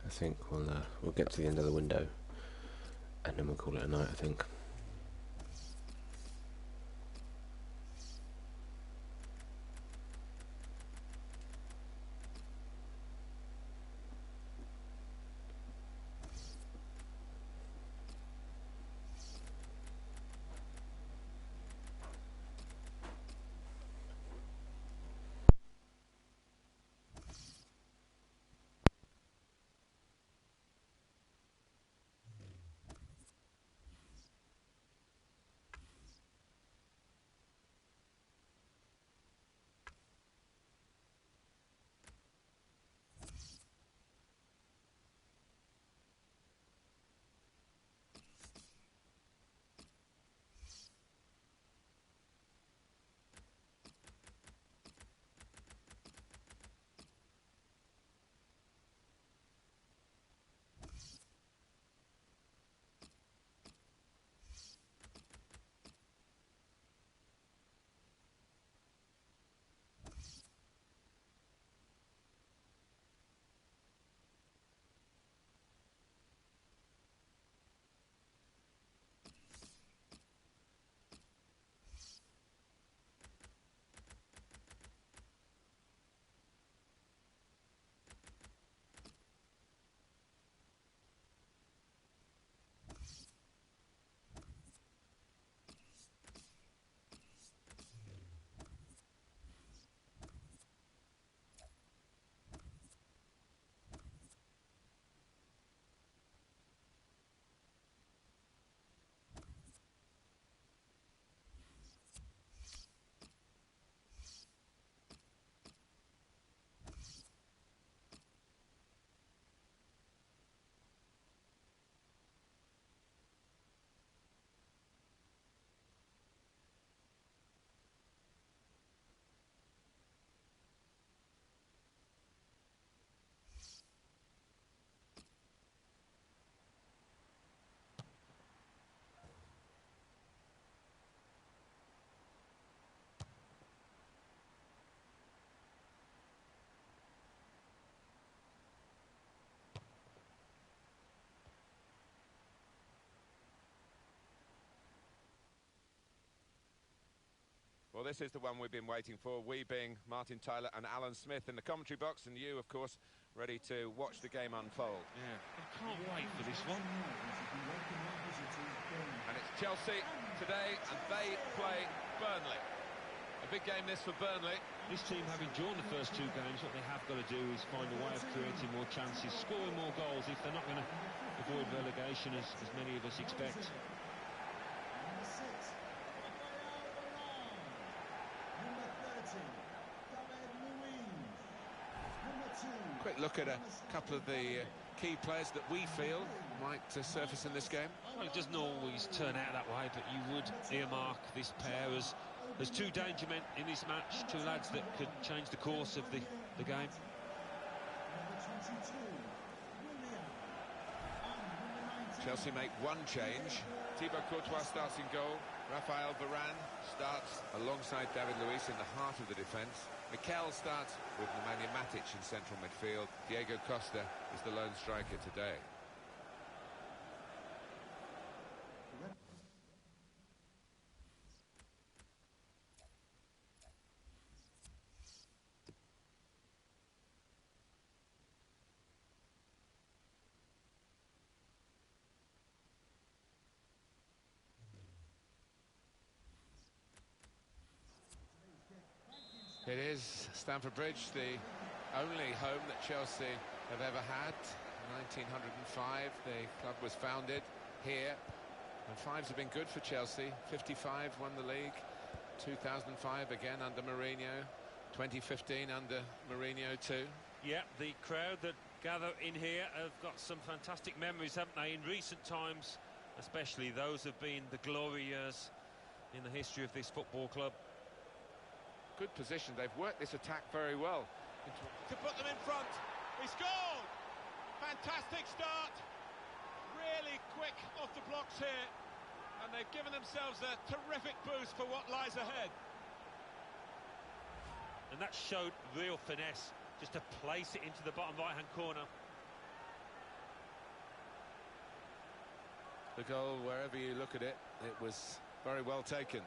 I think we'll get to the end of the window, and then we'll call it a night, I think. Well, this is the one we've been waiting for, we being Martin Tyler and Alan Smith in the commentary box, and you, of course, ready to watch the game unfold. Yeah, I can't wait for this one. And it's Chelsea today, and they play Burnley. A big game this for Burnley. This team, having drawn the first two games, what they have got to do is find a way of creating more chances, scoring more goals if they're not going to avoid relegation, as many of us expect. Quick look at a couple of the key players that we feel might surface in this game. Well, it doesn't always turn out that way, but you would earmark this pair as two danger men in this match, two lads that could change the course of the game. Chelsea make one change. Thibaut Courtois starts in goal. Raphael Varane starts alongside David Luiz in the heart of the defence. Mikel starts with Nemanja Matic in central midfield. Diego Costa is the lone striker today. It is Stamford Bridge, the only home that Chelsea have ever had. 1905, the club was founded here, and fives have been good for Chelsea. 55 won the league, 2005 again under Mourinho, 2015 under Mourinho too. Yeah, the crowd that gather in here have got some fantastic memories, haven't they, in recent times, especially those have been the glory years in the history of this football club. Good position, they've worked this attack very well. To put them in front, he scored! Fantastic start, really quick off the blocks here, and they've given themselves a terrific boost for what lies ahead. And that showed real finesse, just to place it into the bottom right-hand corner. The goal, wherever you look at it, it was very well taken.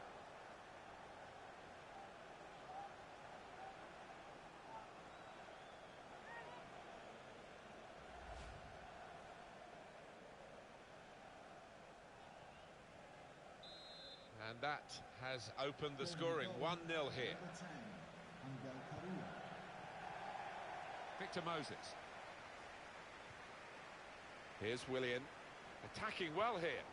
And that has opened the scoring. 1-0 here. Victor Moses. Here's Willian. Attacking well here.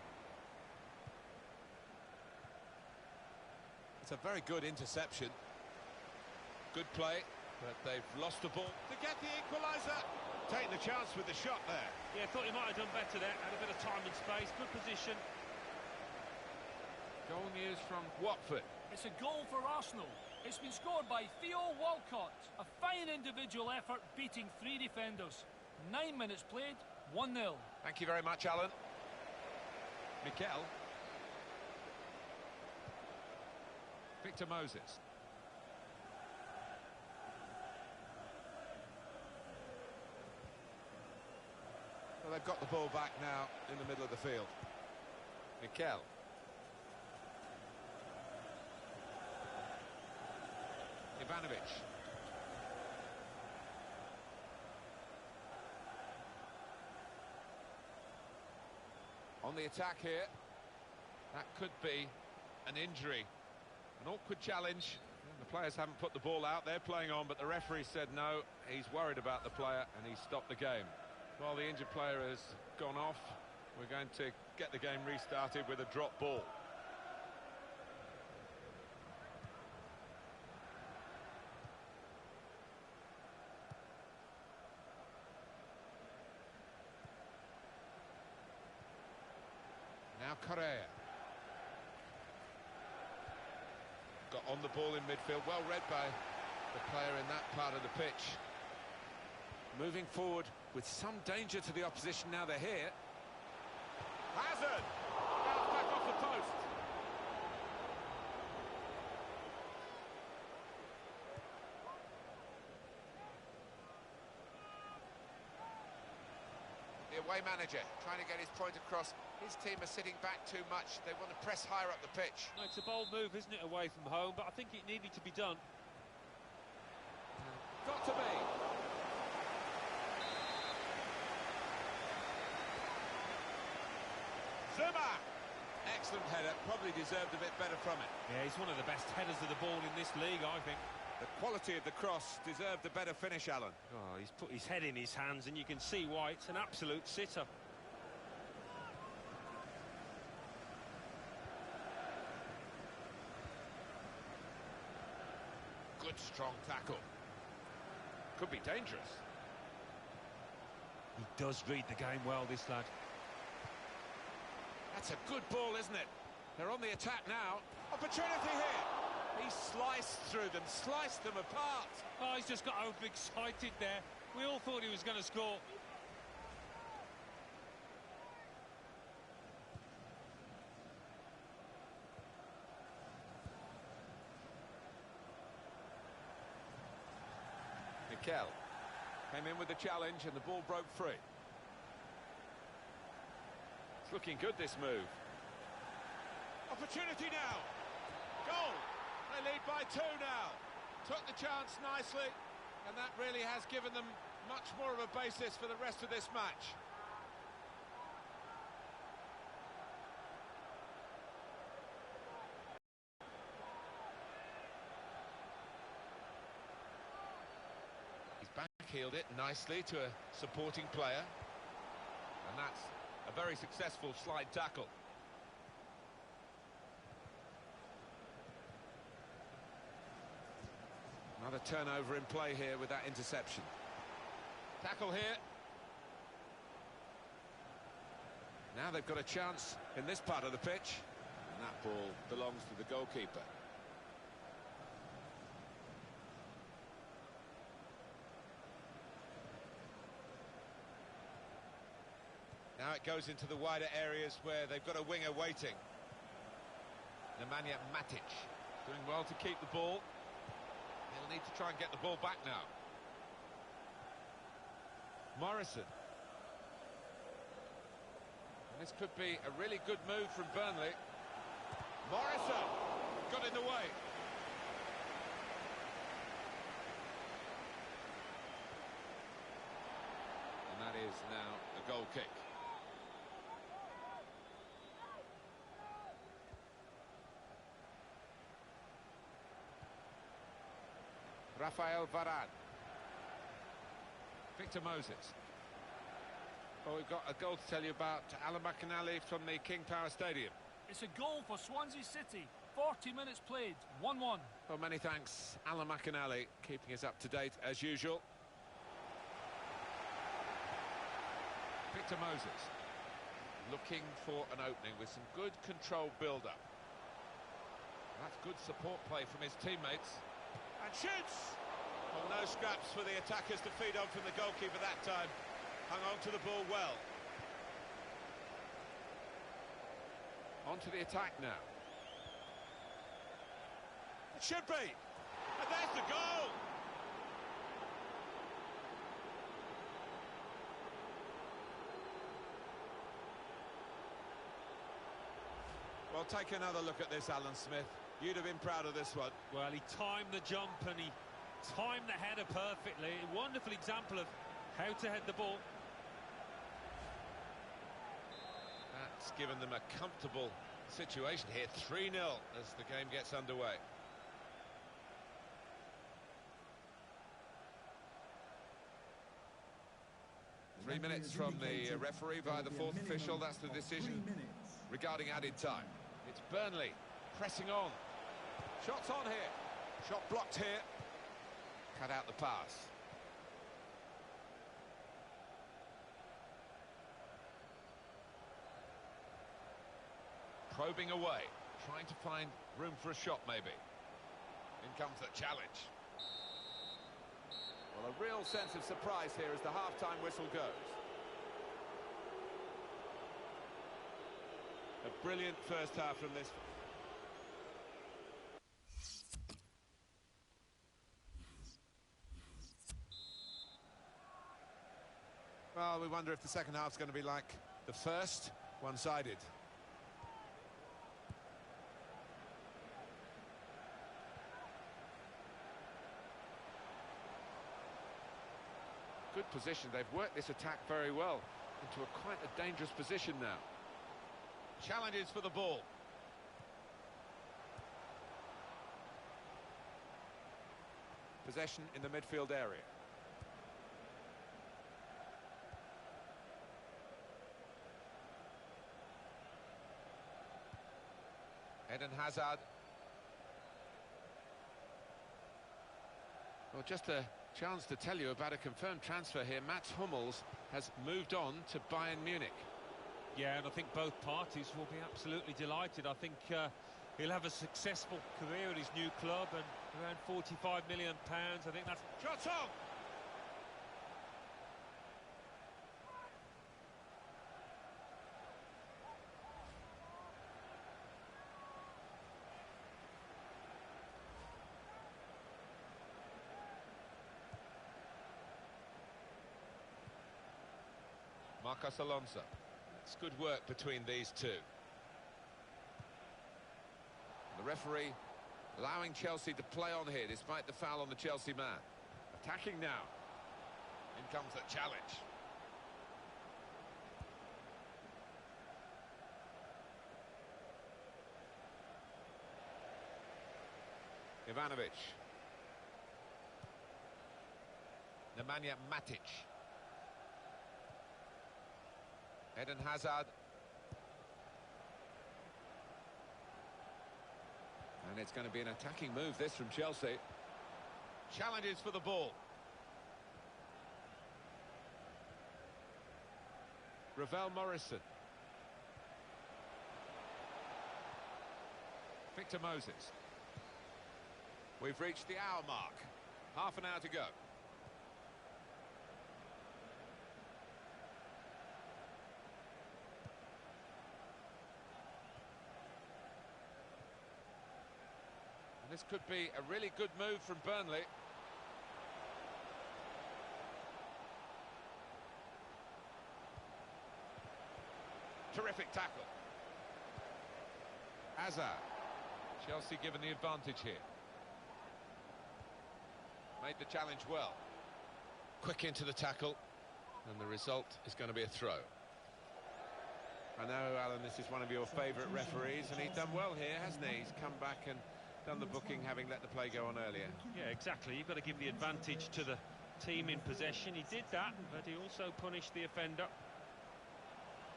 It's a very good interception. Good play, but they've lost the ball. To get the equaliser. Taking the chance with the shot there. Yeah, thought he might have done better there. Had a bit of time and space, good position. Goal news from Watford. It's a goal for Arsenal. It's been scored by Theo Walcott. A fine individual effort beating 3 defenders. 9 minutes played, 1-0. Thank you very much, Alan. Mikel. Victor Moses. Well, they've got the ball back now in the middle of the field. Mikel. Ivanovic. On the attack here. That could be an injury. An awkward challenge. The players haven't put the ball out. They're playing on, but the referee said no. He's worried about the player, and he stopped the game. While the injured player has gone off, we're going to get the game restarted with a drop ball. Now Correa. Got on the ball in midfield, well read by the player in that part of the pitch. Moving forward with some danger to the opposition now they're here. Hazard! Bounced back off the post. away manager, trying to get his point across. His team are sitting back too much. They want to press higher up the pitch. No, it's a bold move, isn't it, away from home, but I think it needed to be done. Got to be. Zuma! Excellent header, probably deserved a bit better from it. Yeah, he's one of the best headers of the ball in this league, I think. The quality of the cross deserved a better finish, Alan. Oh, he's put his head in his hands, and you can see why. It's an absolute sitter. Good, strong tackle. Could be dangerous. He does read the game well, this lad. That's a good ball, isn't it? They're on the attack now. Opportunity here. He sliced through them, sliced them apart. Oh, he's just got overexcited there. We all thought he was going to score. Mikel came in with the challenge and the ball broke free. It's looking good, this move. Opportunity now. Goal. They lead by 2 now. Took the chance nicely, and that really has given them much more of a basis for the rest of this match. He's backheeled it nicely to a supporting player, and that's a very successful slide tackle. Another turnover in play here with that interception. Tackle here. Now they've got a chance in this part of the pitch. And that ball belongs to the goalkeeper. Now it goes into the wider areas where they've got a winger waiting. Nemanja Matic doing well to keep the ball. He'll need to try and get the ball back now. Morrison. And this could be a really good move from Burnley. Morrison got in the way. And that is now a goal kick. Rafael Varane. Victor Moses. Well, we've got a goal to tell you about. Alan McInally from the King Power Stadium. It's a goal for Swansea City. 40 minutes played, 1-1. Well, many thanks, Alan McInally, keeping us up to date as usual. Victor Moses looking for an opening with some good controlled build-up. That's good support play from his teammates. And shoots! Well, no scraps for the attackers to feed on from the goalkeeper that time. Hung on to the ball well. On to the attack now. It should be! And there's the goal! Well, take another look at this, Alan Smith. You'd have been proud of this one. Well, he timed the jump and he timed the header perfectly. A wonderful example of how to head the ball. That's given them a comfortable situation here. 3-0 as the game gets underway. Three minutes from the referee via the fourth official. That's the decision regarding added time. It's Burnley pressing on. Shots on here. Shot blocked here. Cut out the pass. Probing away. Trying to find room for a shot, maybe. In comes the challenge. Well, a real sense of surprise here as the half-time whistle goes. A brilliant first half from this. Well, we wonder if the second half's going to be like the first, one-sided. Good position. They've worked this attack very well into quite a dangerous position now. Challenges for the ball. Possession in the midfield area. Eden Hazard. Well, just a chance to tell you about a confirmed transfer here. Mats Hummels has moved on to Bayern Munich. Yeah, and I think both parties will be absolutely delighted. I think he'll have a successful career at his new club, and around £45 million. I think that's... Shots on! Marcos Alonso. It's good work between these two. The referee allowing Chelsea to play on here despite the foul on the Chelsea man. Attacking now. In comes the challenge. Ivanovic. Nemanja Matic. Eden Hazard. And it's going to be an attacking move, this, from Chelsea. Challenges for the ball. Ravel Morrison. Victor Moses. We've reached the hour mark. Half an hour to go. This could be a really good move from Burnley. Terrific tackle. Hazard. Chelsea given the advantage here. Made the challenge well. Quick into the tackle. And the result is going to be a throw. I know, Alan, this is one of your favourite referees, and he's done well here, hasn't he? He's come back and done the booking, having let the play go on earlier. Yeah, exactly. You've got to give the advantage to the team in possession. He did that, but he also punished the offender.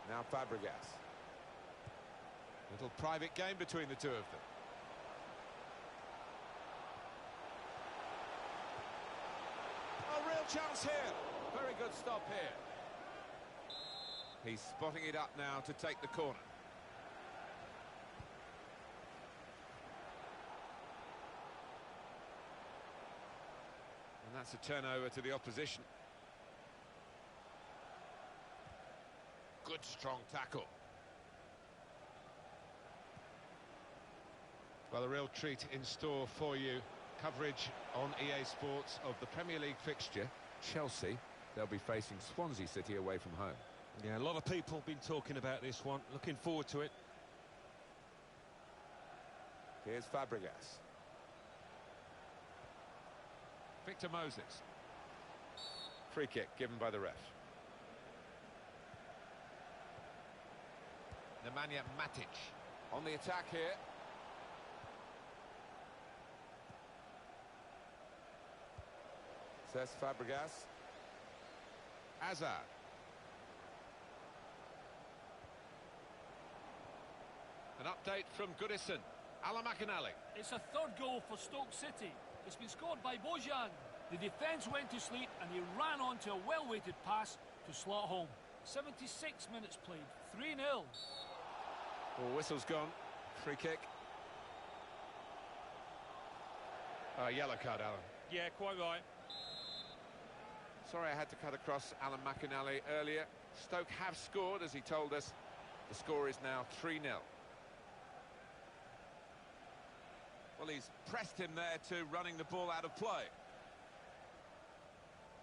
Now Fabregas. Little private game between the two of them. A real chance here. Very good stop here. He's spotting it up now to take the corner. And that's a turnover to the opposition. Good strong tackle. Well, a real treat in store for you. Coverage on EA Sports of the Premier League fixture. Chelsea, they'll be facing Swansea City away from home. Yeah, a lot of people have been talking about this one. Looking forward to it. Here's Fabregas. Victor Moses. Free kick given by the ref. Nemanja Matic on the attack here. Says Fabregas. Hazard. An update from Goodison. Alan McInally. It's a third goal for Stoke City. It's been scored by Bojan. The defence went to sleep and he ran on to a well-weighted pass to slot home. 76 minutes played, 3-0. Oh, whistle's gone. Free kick. Yellow card, Alan. Yeah, quite right. Sorry I had to cut across Alan McInally earlier. Stoke have scored, as he told us. The score is now 3-0. Well, he's pressed him there to running the ball out of play.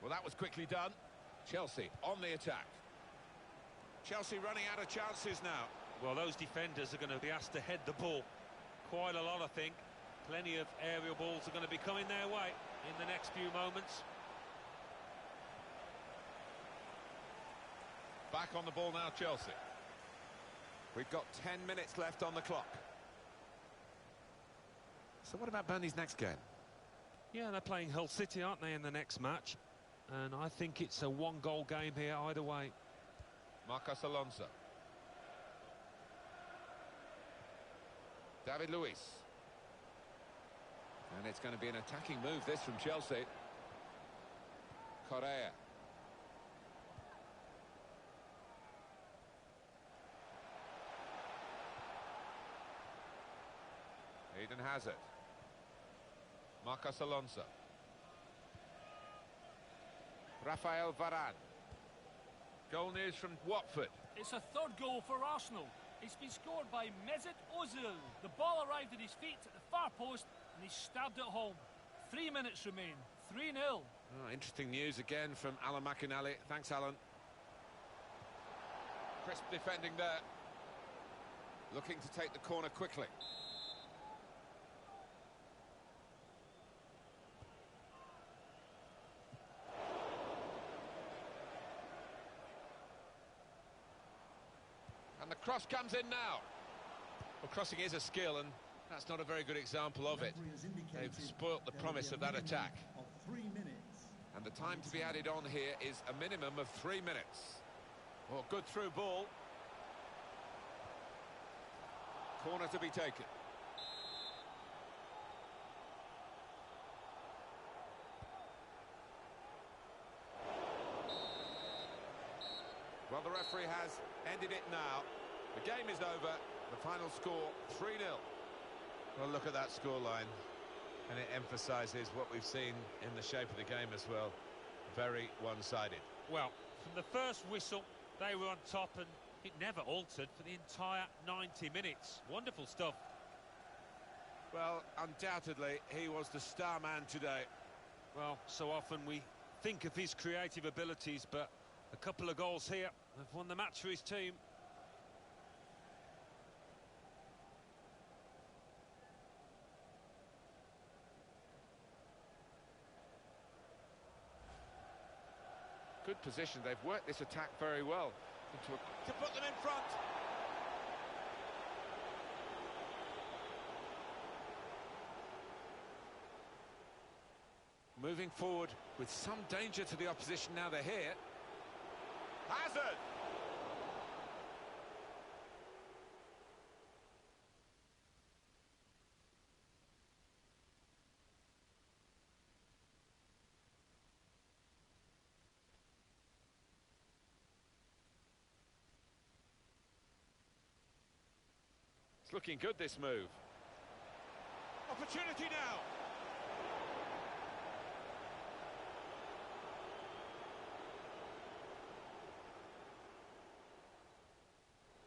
Well, that was quickly done. Chelsea on the attack. Chelsea running out of chances now. Well, those defenders are going to be asked to head the ball quite a lot, I think. Plenty of aerial balls are going to be coming their way in the next few moments. Back on the ball now, Chelsea. We've got 10 minutes left on the clock. So what about Burnley's next game? Yeah, they're playing Hull City, aren't they, in the next match? And I think it's a one-goal game here either way. Marcos Alonso. David Luiz. And it's going to be an attacking move, this, from Chelsea. Correa. Eden Hazard. Marcos Alonso. Rafael Varane. Goal news from Watford. It's a third goal for Arsenal. It's been scored by Mesut Ozil. The ball arrived at his feet at the far post and he stabbed it home. 3 minutes remain. 3-0. Oh, interesting news again from Alan McInally. Thanks, Alan. Crisp defending there. Looking to take the corner quickly. And the cross comes in now. Well, crossing is a skill, and that's not a very good example of it. They've spoilt the promise of that attack. And the time to be added on here is a minimum of 3 minutes. Oh, good through ball. Corner to be taken. Well, the referee has ended it now. The game is over. The final score, 3-0. Well, look at that scoreline. And it emphasises what we've seen in the shape of the game as well. Very one-sided. Well, from the first whistle, they were on top, and it never altered for the entire 90 minutes. Wonderful stuff. Well, undoubtedly, he was the star man today. Well, so often we think of his creative abilities, but a couple of goals here have won the match for his team. Good position. They've worked this attack very well. To put them in front. Moving forward with some danger to the opposition now they're here. Hazard! It's looking good, this move. Opportunity now.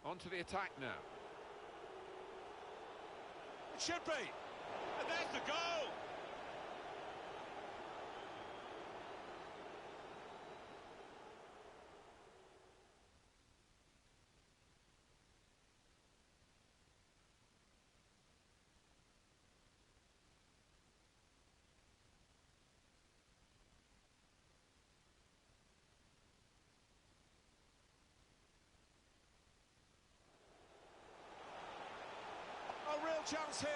On to the attack now. It should be. And there's the goal. A real chance here.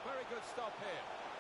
Very good stop here.